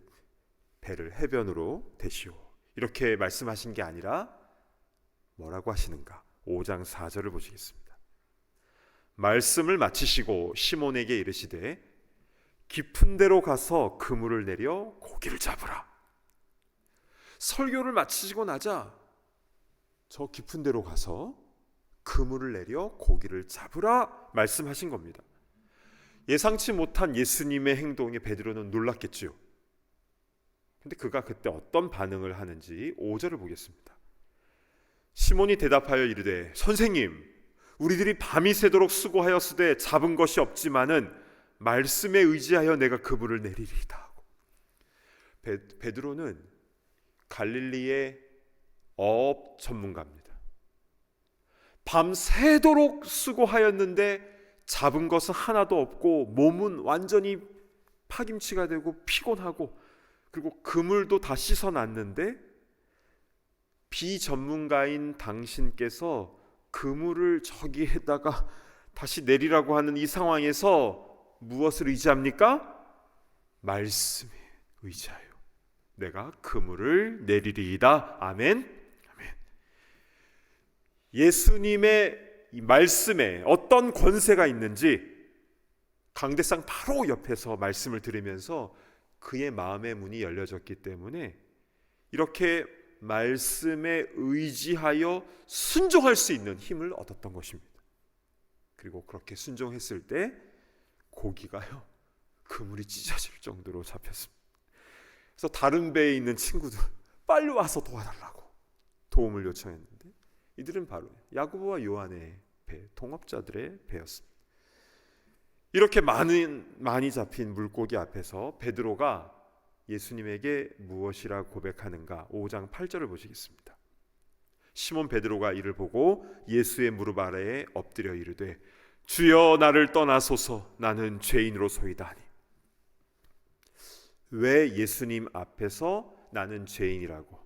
배를 해변으로 대시오, 이렇게 말씀하신 게 아니라 뭐라고 하시는가? 5장 4절을 보시겠습니다. 말씀을 마치시고 시몬에게 이르시되 깊은 데로 가서 그물을 내려 고기를 잡으라. 설교를 마치시고 나자 저 깊은 데로 가서 그물을 내려 고기를 잡으라 말씀하신 겁니다. 예상치 못한 예수님의 행동에 베드로는 놀랐겠지요. 근데 그가 그때 어떤 반응을 하는지 5절을 보겠습니다. 시몬이 대답하여 이르되 선생님, 우리들이 밤이 새도록 수고하였으되 잡은 것이 없지만은 말씀에 의지하여 내가 그물을 내리리이다 하고. 베드로는 갈릴리의 어업 전문가입니다. 밤 새도록 수고하였는데 잡은 것은 하나도 없고 몸은 완전히 파김치가 되고 피곤하고, 그리고 그물도 다 씻어놨는데 비전문가인 당신께서 그물을 저기에다가 다시 내리라고 하는 이 상황에서 무엇을 의지합니까? 말씀에 의지하여 내가 그물을 내리리이다. 아멘. 아멘. 예수님의 이 말씀에 어떤 권세가 있는지 강대상 바로 옆에서 말씀을 들으면서 그의 마음의 문이 열려졌기 때문에 이렇게 말씀에 의지하여 순종할 수 있는 힘을 얻었던 것입니다. 그리고 그렇게 순종했을 때 고기가요, 그물이 찢어질 정도로 잡혔습니다. 그래서 다른 배에 있는 친구들 빨리 와서 도와달라고 도움을 요청했는데 이들은 바로 야고보와 요한의 배, 동업자들의 배였습니다. 이렇게 많이 잡힌 물고기 앞에서 베드로가 예수님에게 무엇이라 고백하는가? 5장 8절을 보시겠습니다. 시몬 베드로가 이를 보고 예수의 무릎 아래에 엎드려 이르되 주여 나를 떠나소서 나는 죄인으로소이다 하니. 왜 예수님 앞에서 나는 죄인이라고,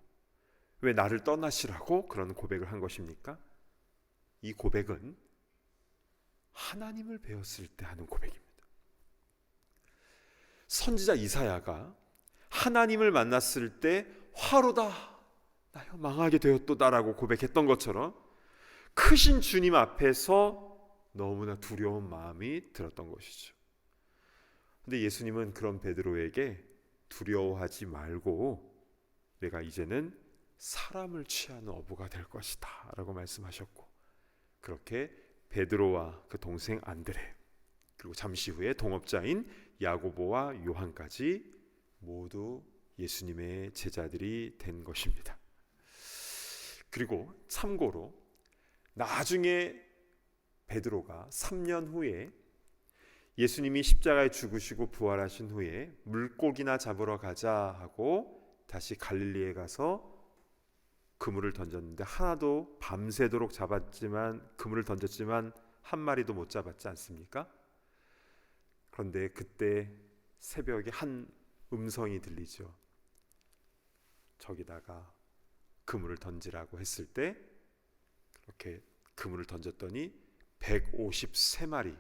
왜 나를 떠나시라고 그런 고백을 한 것입니까? 이 고백은 하나님을 배웠을 때 하는 고백입니다. 선지자 이사야가 하나님을 만났을 때 화로다 나여 망하게 되었도다라고 고백했던 것처럼 크신 주님 앞에서 너무나 두려운 마음이 들었던 것이죠. 근데 예수님은 그런 베드로에게 두려워하지 말고 내가 이제는 사람을 취하는 어부가 될 것이다 라고 말씀하셨고, 그렇게 베드로와 그 동생 안드레, 그리고 잠시 후에 동업자인 야고보와 요한까지 모두 예수님의 제자들이 된 것입니다. 그리고 참고로 나중에 베드로가 3년 후에 예수님이 십자가에 죽으시고 부활하신 후에 물고기나 잡으러 가자 하고 다시 갈릴리에 가서 그물을 던졌는데 하나도 밤새도록 그물을 던졌지만 한 마리도 못 잡았지 않습니까? 그런데 그때 새벽에 한 음성이 들리죠. 저기다가 그물을 던지라고 했을 때 그렇게 그물을 던졌더니 153마리가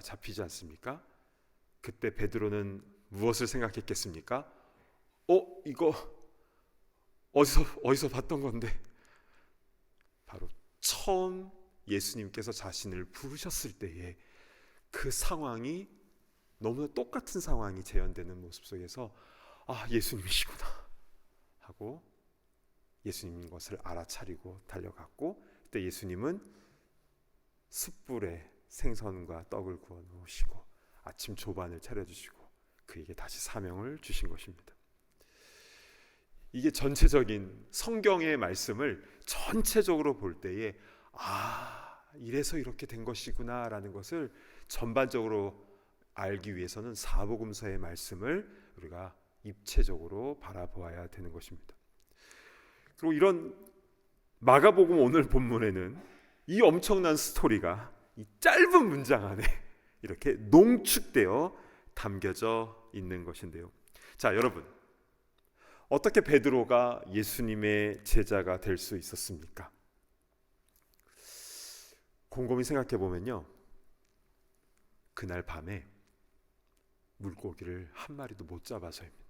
잡히지 않습니까? 그때 베드로는 무엇을 생각했겠습니까? 이거 어디서 봤던 건데? 바로 처음 예수님께서 자신을 부르셨을 때의 그 상황이 너무나 똑같은 상황이 재현되는 모습 속에서 아, 예수님이시구나 하고 예수님인 것을 알아차리고 달려갔고, 그때 예수님은 숯불에 생선과 떡을 구워 놓으시고 아침 조반을 차려주시고 그에게 다시 사명을 주신 것입니다. 이게 전체적인 성경의 말씀을 전체적으로 볼 때에 이래서 이렇게 된 것이구나 라는 것을 전반적으로 알기 위해서는 사복음서의 말씀을 우리가 입체적으로 바라보아야 되는 것입니다. 그리고 이런 마가복음 오늘 본문에는 이 엄청난 스토리가 이 짧은 문장 안에 이렇게 농축되어 담겨져 있는 것인데요. 자, 여러분, 어떻게 베드로가 예수님의 제자가 될 수 있었습니까? 곰곰이 생각해 보면요, 그날 밤에 물고기를 한 마리도 못 잡아서입니다.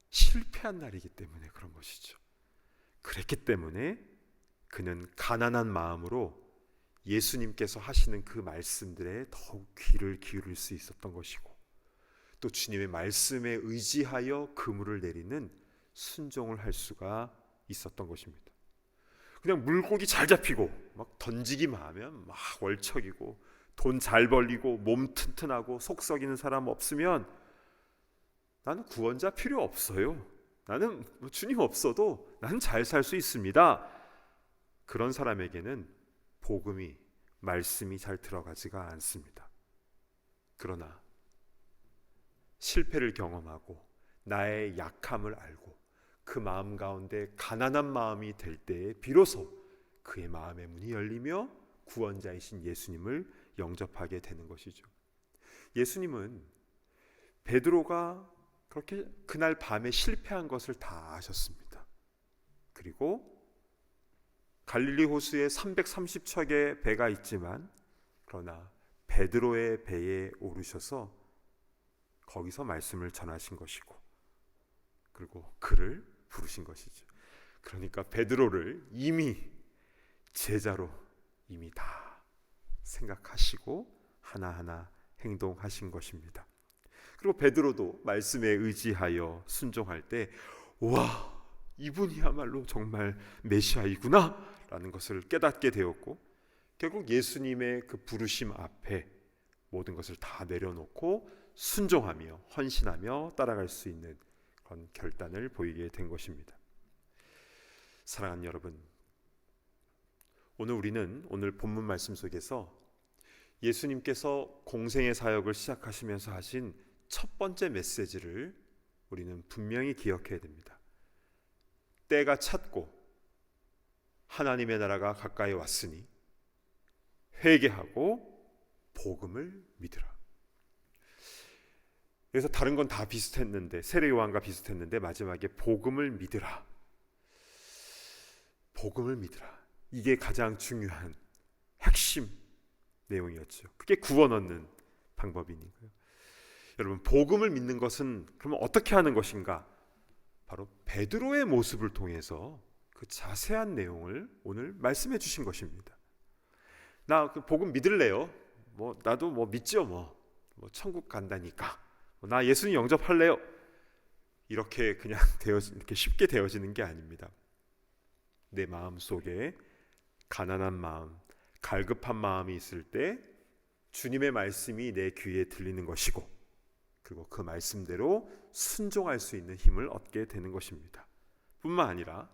실패한 날이기 때문에 그런 것이죠. 그랬기 때문에 그는 가난한 마음으로 예수님께서 하시는 그 말씀들에 더욱 귀를 기울일 수 있었던 것이고, 또 주님의 말씀에 의지하여 그물을 내리는 순종을 할 수가 있었던 것입니다. 그냥 물고기 잘 잡히고 막 던지기만 하면 막 월척이고 돈 잘 벌리고 몸 튼튼하고 속 썩이는 사람 없으면 나는 구원자 필요 없어요. 나는 주님 없어도 나는 잘 살 수 있습니다. 그런 사람에게는 복음이, 말씀이 잘 들어가지가 않습니다. 그러나 실패를 경험하고 나의 약함을 알고 그 마음 가운데 가난한 마음이 될 때에 비로소 그의 마음의 문이 열리며 구원자이신 예수님을 영접하게 되는 것이죠. 예수님은 베드로가 그렇게 그날 밤에 실패한 것을 다 아셨습니다. 그리고 갈릴리 호수에 330척의 배가 있지만 그러나 베드로의 배에 오르셔서 거기서 말씀을 전하신 것이고, 그리고 그를 부르신 것이죠. 그러니까 베드로를 이미 제자로 이미 다 생각하시고 하나하나 행동하신 것입니다. 그리고 베드로도 말씀에 의지하여 순종할 때, 와, 이분이야말로 정말 메시아이구나 라는 것을 깨닫게 되었고, 결국 예수님의 그 부르심 앞에 모든 것을 다 내려놓고 순종하며 헌신하며 따라갈 수 있는 그런 결단을 보이게 된 것입니다. 사랑하는 여러분, 오늘 우리는 오늘 본문 말씀 속에서 예수님께서 공생의 사역을 시작하시면서 하신 첫 번째 메시지를 우리는 분명히 기억해야 됩니다. 때가 찼고 하나님의 나라가 가까이 왔으니 회개하고 복음을 믿으라. 그래서 다른 건 다 비슷했는데, 세례 요한과 비슷했는데 마지막에 복음을 믿으라. 복음을 믿으라. 이게 가장 중요한 핵심 내용이었죠. 그게 구원 얻는 방법이니까요. 여러분, 복음을 믿는 것은 그러면 어떻게 하는 것인가? 바로 베드로의 모습을 통해서 그 자세한 내용을 오늘 말씀해 주신 것입니다. 나 그 복음 믿을래요. 나도 믿죠. 뭐 천국 간다니까. 나 예수님 영접할래요. 이렇게 그냥 이렇게 쉽게 되어지는 게 아닙니다. 내 마음 속에 가난한 마음, 갈급한 마음이 있을 때 주님의 말씀이 내 귀에 들리는 것이고, 그리고 그 말씀대로 순종할 수 있는 힘을 얻게 되는 것입니다. 뿐만 아니라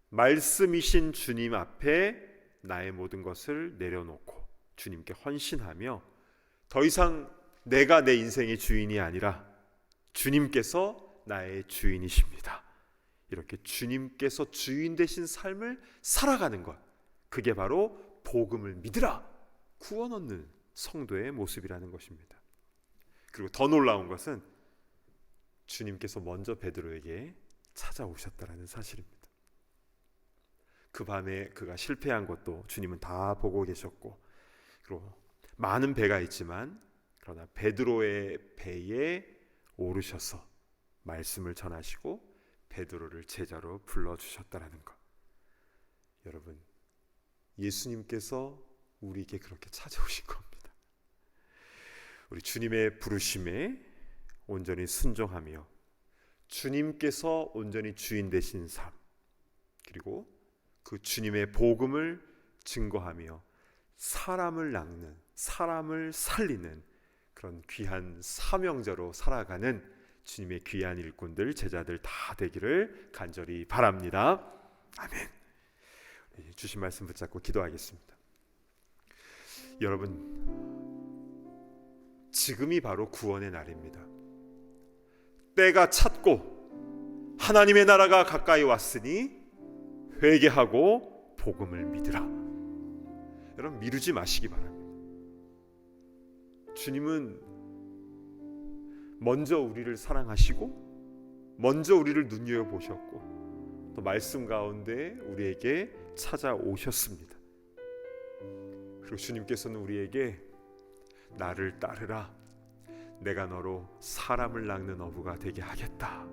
말씀이신 주님 앞에 나의 모든 것을 내려놓고 주님께 헌신하며 더 이상 내가 내 인생의 주인이 아니라 주님께서 나의 주인이십니다. 이렇게 주님께서 주인 되신 삶을 살아가는 것, 그게 바로 복음을 믿으라, 구원 얻는 성도의 모습이라는 것입니다. 그리고 더 놀라운 것은 주님께서 먼저 베드로에게 찾아오셨다라는 사실입니다. 그 밤에 그가 실패한 것도 주님은 다 보고 계셨고, 그리고 많은 배가 있지만 그러나 베드로의 배에 오르셔서 말씀을 전하시고 베드로를 제자로 불러주셨다라는 것. 여러분, 예수님께서 우리에게 그렇게 찾아오신 겁니다. 우리 주님의 부르심에 온전히 순종하며 주님께서 온전히 주인 되신 삶, 그리고 그 주님의 복음을 증거하며 사람을 낚는, 사람을 살리는 그런 귀한 사명자로 살아가는 주님의 귀한 일꾼들, 제자들 다 되기를 간절히 바랍니다. 아멘. 주신 말씀 붙잡고 기도하겠습니다. 여러분, 지금이 바로 구원의 날입니다. 때가 찼고 하나님의 나라가 가까이 왔으니 회개하고 복음을 믿으라. 여러분, 미루지 마시기 바랍니다. 주님은 먼저 우리를 사랑하시고 먼저 우리를 눈여겨보셨고 또 말씀 가운데 우리에게 찾아오셨습니다. 그리고 주님께서는 우리에게 나를 따르라, 내가 너로 사람을 낚는 어부가 되게 하겠다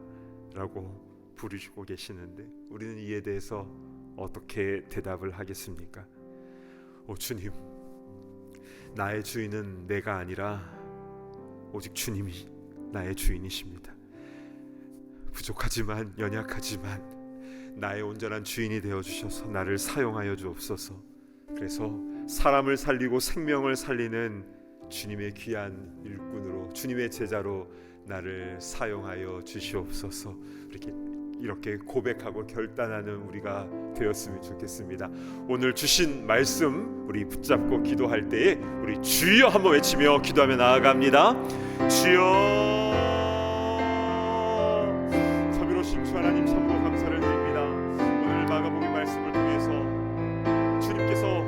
라고 부르시고 계시는데, 우리는 이에 대해서 어떻게 대답을 하겠습니까? 오 주님, 나의 주인은 내가 아니라 오직 주님이 나의 주인이십니다. 부족하지만 연약하지만 나의 온전한 주인이 되어주셔서 나를 사용하여 주옵소서. 그래서 사람을 살리고 생명을 살리는 주님의 귀한 일꾼으로, 주님의 제자로 나를 사용하여 주시옵소서. 이렇게 고백하고 결단하는 우리가 되었으면 좋겠습니다. 오늘 주신 말씀 우리 붙잡고 기도할 때에 우리 주여 한번 외치며 기도하며 나아갑니다. 주여, 자비로우신 주 하나님, 참으로 감사를 드립니다. 오늘 마가복음 말씀을 통해서 주님께서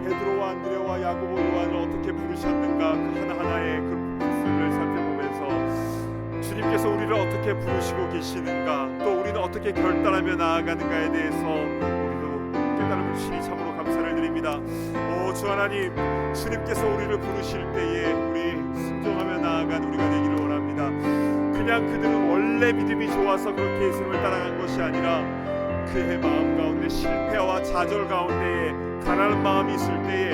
베드로와 안드레와 야고보, 요한을 어떻게 부르셨는가, 그 하나하나의 그 모습을 살펴보면서 주님께서 우리를 어떻게 부르시고 계시는가, 또 우리는 어떻게 결단하며 나아가는가에 대해서 우리도 깨달음을 주시니 참으로 감사를 드립니다. 오 주 하나님, 주님께서 우리를 부르실 때에 우리 순종하며 나아가는 우리가 되기를 원합니다. 그냥 그들은 원래 믿음이 좋아서 그렇게 예수님을 따라간 것이 아니라 그의 마음 가운데 실패와 좌절 가운데에 가난한 마음이 있을 때에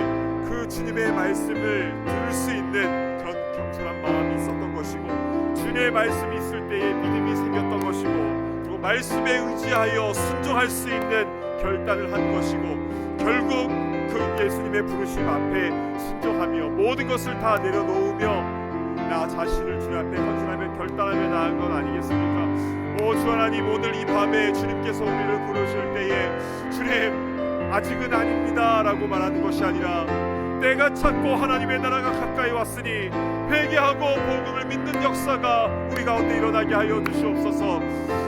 그 주님의 말씀을 들을 수 있는 그런 겸손한 마음이 있었던 것이고, 주님의 말씀이 있을 때에 믿음이 생겼던 것이고, 그리고 말씀에 의지하여 순종할 수 있는 결단을 한 것이고, 결국 그 예수님의 부르심 앞에 순종하며 모든 것을 다 내려놓으며 나 자신을 주님 앞에 헌신하며 결단하며 나아간 건 아니겠습니까? 오 주 하나님, 오늘 이 밤에 주님께서 우리를 부르실 때에 주님 아직은 아닙니다 라고 말하는 것이 아니라 때가 찼고 하나님의 나라가 가까이 왔으니 회개하고 복음을 믿는 역사가 우리 가운데 일어나게 하여 주시옵소서.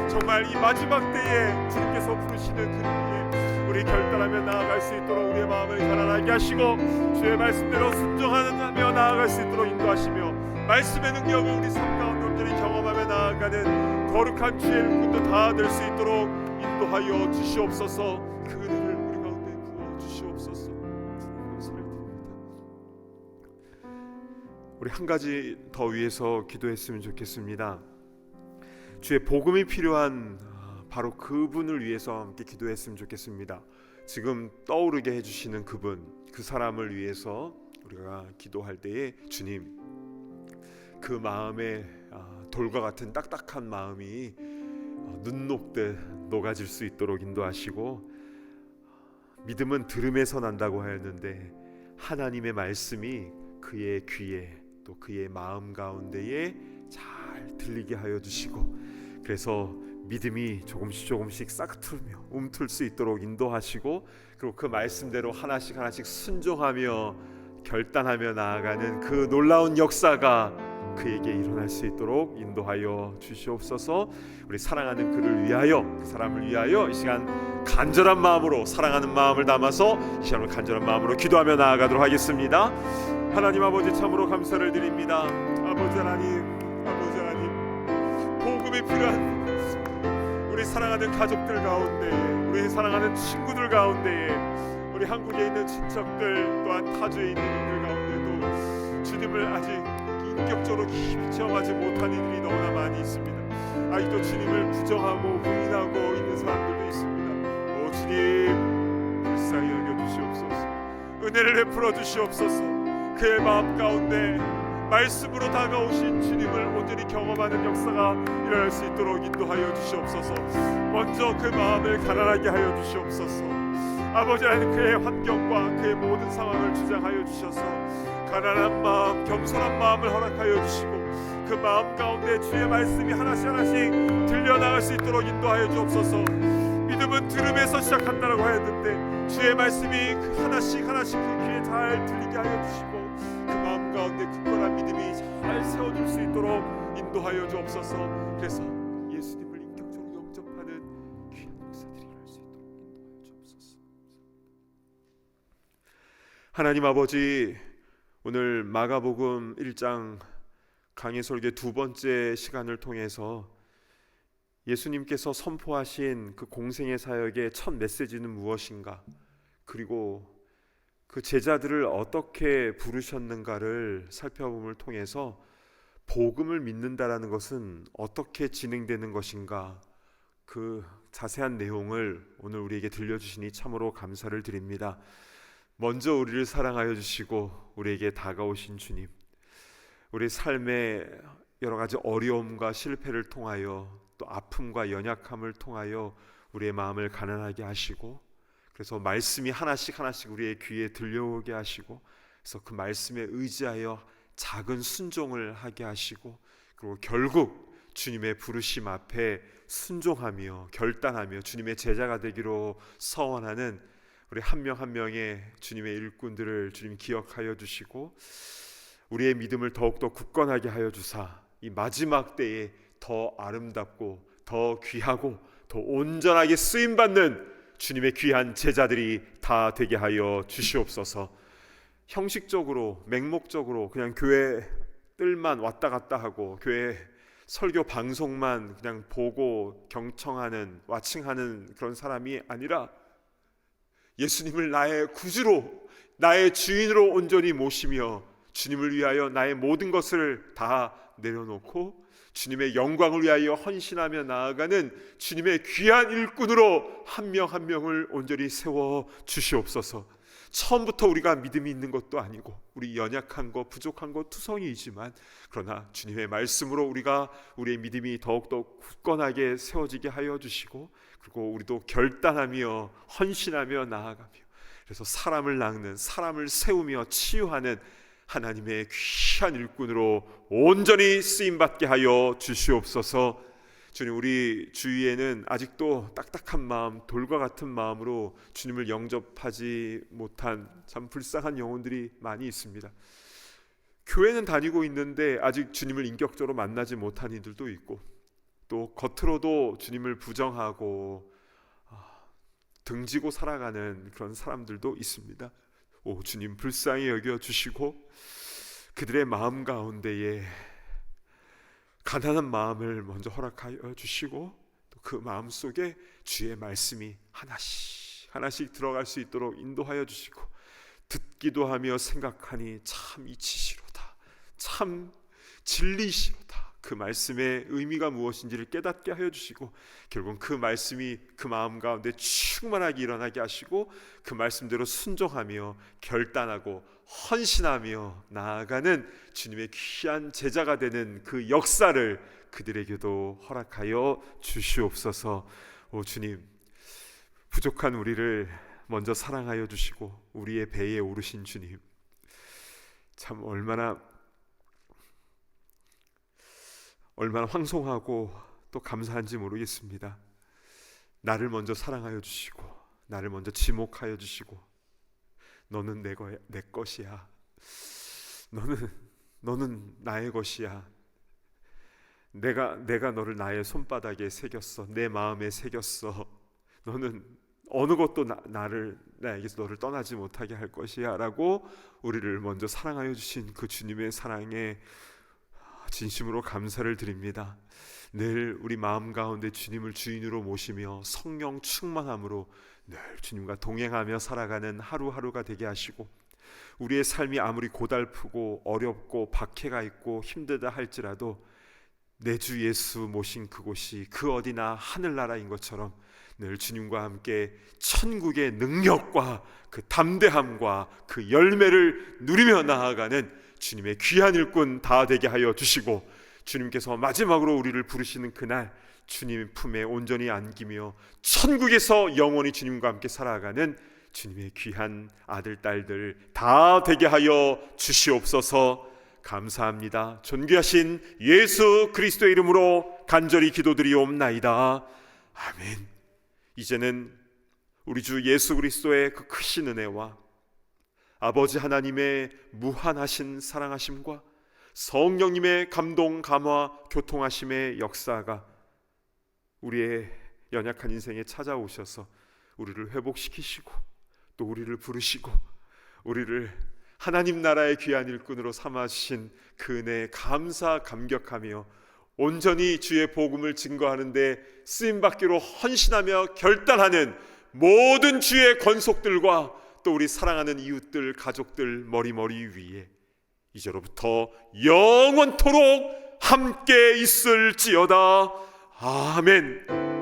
정말 이 마지막 때에 주님께서 부르시는 그 때에 우리 결단하며 나아갈 수 있도록 우리의 마음을 가난하게 하시고 주의 말씀대로 순종하며 나아갈 수 있도록 인도하시며 말씀의 능력을 우리 삶 가운데 온전히 경험하며 나아가는 거룩한 주의 일꾼도 다 될 수 있도록 인도하여 주시옵소서. 그 은혜를 우리 가운데 부어 주시옵소서. 감사를 드립니다. 우리 한 가지 더 위해서 기도했으면 좋겠습니다. 주의 복음이 필요한 바로 그분을 위해서 함께 기도했으면 좋겠습니다. 지금 떠오르게 해주시는 그분, 그 사람을 위해서 우리가 기도할 때에 주님, 그 마음에 돌과 같은 딱딱한 마음이 눈 녹듯 녹아질 수 있도록 인도하시고, 믿음은 들음에서 난다고 하였는데 하나님의 말씀이 그의 귀에 또 그의 마음 가운데에 잘 들리게 하여 주시고, 그래서 믿음이 조금씩 싹트며 움틀 수 있도록 인도하시고, 그리고 그 말씀대로 하나씩 순종하며 결단하며 나아가는 그 놀라운 역사가 그에게 일어날 수 있도록 인도하여 주시옵소서. 우리 사랑하는 그를 위하여, 그 사람을 위하여 이 시간 간절한 마음으로, 사랑하는 마음을 담아서 이 시간을 간절한 마음으로 기도하며 나아가도록 하겠습니다. 하나님 아버지, 참으로 감사를 드립니다. 아버지 하나님, 복음이 필요한 우리 사랑하는 가족들 가운데, 우리 사랑하는 친구들 가운데, 우리 한국에 있는 친척들, 또한 타주에 있는 이들 가운데도 주님을 아직 인격적으로 깊이 체험하지 못한 이들이 너무나 많이 있습니다. 아직도 주님을 부정하고 부인하고 있는 사람들도 있습니다. 오 주님, 불쌍히 여겨 주시옵소서. 은혜를 베풀어 주시옵소서. 그의 마음 가운데 말씀으로 다가오신 주님을 온전히 경험하는 역사가 일어날 수 있도록 인도하여 주시옵소서. 먼저 그 마음을 가난하게 하여 주시옵소서. 아버지 하나님, 그의 환경과 그의 모든 상황을 주장하여 주셔서 가난한 마음, 겸손한 마음을 허락하여 주시고 그 마음 가운데 주의 말씀이 하나씩 들려나갈 수 있도록 인도하여 주옵소서. 믿음은 들음에서 시작한다고 하였는데 주의 말씀이 하나씩 그 귀에 잘 들리게 하여 주시고 그 마음 가운데 굳건한 믿음이 잘 세워질 수 있도록 인도하여 주옵소서. 그래서 예수님을 인격적으로 영접하는 귀한 역사들이 일어날 수 있도록 인도하여 주옵소서. 하나님 아버지, 오늘 마가복음 1장 강해 설교 두 번째 시간을 통해서 예수님께서 선포하신 그 공생의 사역의 첫 메시지는 무엇인가, 그리고 그 제자들을 어떻게 부르셨는가를 살펴봄을 통해서 복음을 믿는다라는 것은 어떻게 진행되는 것인가, 그 자세한 내용을 오늘 우리에게 들려주시니 참으로 감사를 드립니다. 먼저 우리를 사랑하여 주시고 우리에게 다가오신 주님, 우리 삶의 여러 가지 어려움과 실패를 통하여 또 아픔과 연약함을 통하여 우리의 마음을 가난하게 하시고, 그래서 말씀이 하나씩 우리의 귀에 들려오게 하시고, 그래서 그 말씀에 의지하여 작은 순종을 하게 하시고, 그리고 결국 주님의 부르심 앞에 순종하며 결단하며 주님의 제자가 되기로 서원하는 우리 한 명 한 명의 주님의 일꾼들을 주님 기억하여 주시고, 우리의 믿음을 더욱더 굳건하게 하여 주사 이 마지막 때에 더 아름답고 더 귀하고 더 온전하게 쓰임받는 주님의 귀한 제자들이 다 되게 하여 주시옵소서. 형식적으로 맹목적으로 그냥 교회 뜰만 왔다 갔다 하고 교회 설교 방송만 그냥 보고 경청하는 와칭하는 그런 사람이 아니라 예수님을 나의 구주로, 나의 주인으로 온전히 모시며 주님을 위하여 나의 모든 것을 다 내려놓고 주님의 영광을 위하여 헌신하며 나아가는 주님의 귀한 일꾼으로 한 명 한 명을 온전히 세워 주시옵소서. 처음부터 우리가 믿음이 있는 것도 아니고 우리 연약한 것, 부족한 것, 투성이이지만 그러나 주님의 말씀으로 우리의 믿음이 더욱더 굳건하게 세워지게 하여 주시고, 그리고 우리도 결단하며 헌신하며 나아가며, 그래서 사람을 낚는, 사람을 세우며 치유하는 하나님의 귀한 일꾼으로 온전히 쓰임받게 하여 주시옵소서. 주님, 우리 주위에는 아직도 딱딱한 마음, 돌과 같은 마음으로 주님을 영접하지 못한 참 불쌍한 영혼들이 많이 있습니다. 교회는 다니고 있는데 아직 주님을 인격적으로 만나지 못한 이들도 있고, 또 겉으로도 주님을 부정하고 등지고 살아가는 그런 사람들도 있습니다. 오 주님, 불쌍히 여겨주시고 그들의 마음 가운데에 가난한 마음을 먼저 허락하여 주시고, 또 그 마음 속에 주의 말씀이 하나씩 들어갈 수 있도록 인도하여 주시고, 듣기도 하며 생각하니 참 이치시로다, 참 진리시로다, 그 말씀의 의미가 무엇인지를 깨닫게 하여 주시고, 결국 그 말씀이 그 마음 가운데 충만하게 일어나게 하시고, 그 말씀대로 순종하며 결단하고 헌신하며 나아가는 주님의 귀한 제자가 되는 그 역사를 그들에게도 허락하여 주시옵소서. 오 주님, 부족한 우리를 먼저 사랑하여 주시고 우리의 배에 오르신 주님, 참 얼마나 황송하고 또 감사한지 모르겠습니다. 나를 먼저 사랑하여 주시고 나를 먼저 지목하여 주시고, 너는 내 것이야, 너는 나의 것이야, 내가 너를 나의 손바닥에 새겼어, 내 마음에 새겼어, 너는 어느 것도 나에게서 너를 떠나지 못하게 할 것이야 라고 우리를 먼저 사랑하여 주신 그 주님의 사랑에 진심으로 감사를 드립니다. 늘 우리 마음 가운데 주님을 주인으로 모시며 성령 충만함으로 늘 주님과 동행하며 살아가는 하루하루가 되게 하시고, 우리의 삶이 아무리 고달프고 어렵고 박해가 있고 힘들다 할지라도 내 주 예수 모신 그곳이 그 어디나 하늘나라인 것처럼 늘 주님과 함께 천국의 능력과 그 담대함과 그 열매를 누리며 나아가는 주님의 귀한 일꾼 다 되게 하여 주시고, 주님께서 마지막으로 우리를 부르시는 그날 주님 품에 온전히 안기며 천국에서 영원히 주님과 함께 살아가는 주님의 귀한 아들 딸들 다 되게 하여 주시옵소서. 감사합니다. 존귀하신 예수 그리스도의 이름으로 간절히 기도드리옵나이다. 아멘. 이제는 우리 주 예수 그리스도의 그 크신 은혜와 아버지 하나님의 무한하신 사랑하심과 성령님의 감동, 감화, 교통하심의 역사가 우리의 연약한 인생에 찾아오셔서 우리를 회복시키시고 또 우리를 부르시고 우리를 하나님 나라의 귀한 일꾼으로 삼아주신 그 은혜에 감사 감격하며 온전히 주의 복음을 증거하는데 쓰임받기로 헌신하며 결단하는 모든 주의 권속들과 또 우리 사랑하는 이웃들, 가족들 머리머리 위에 이제로부터 영원토록 함께 있을지어다. 아멘.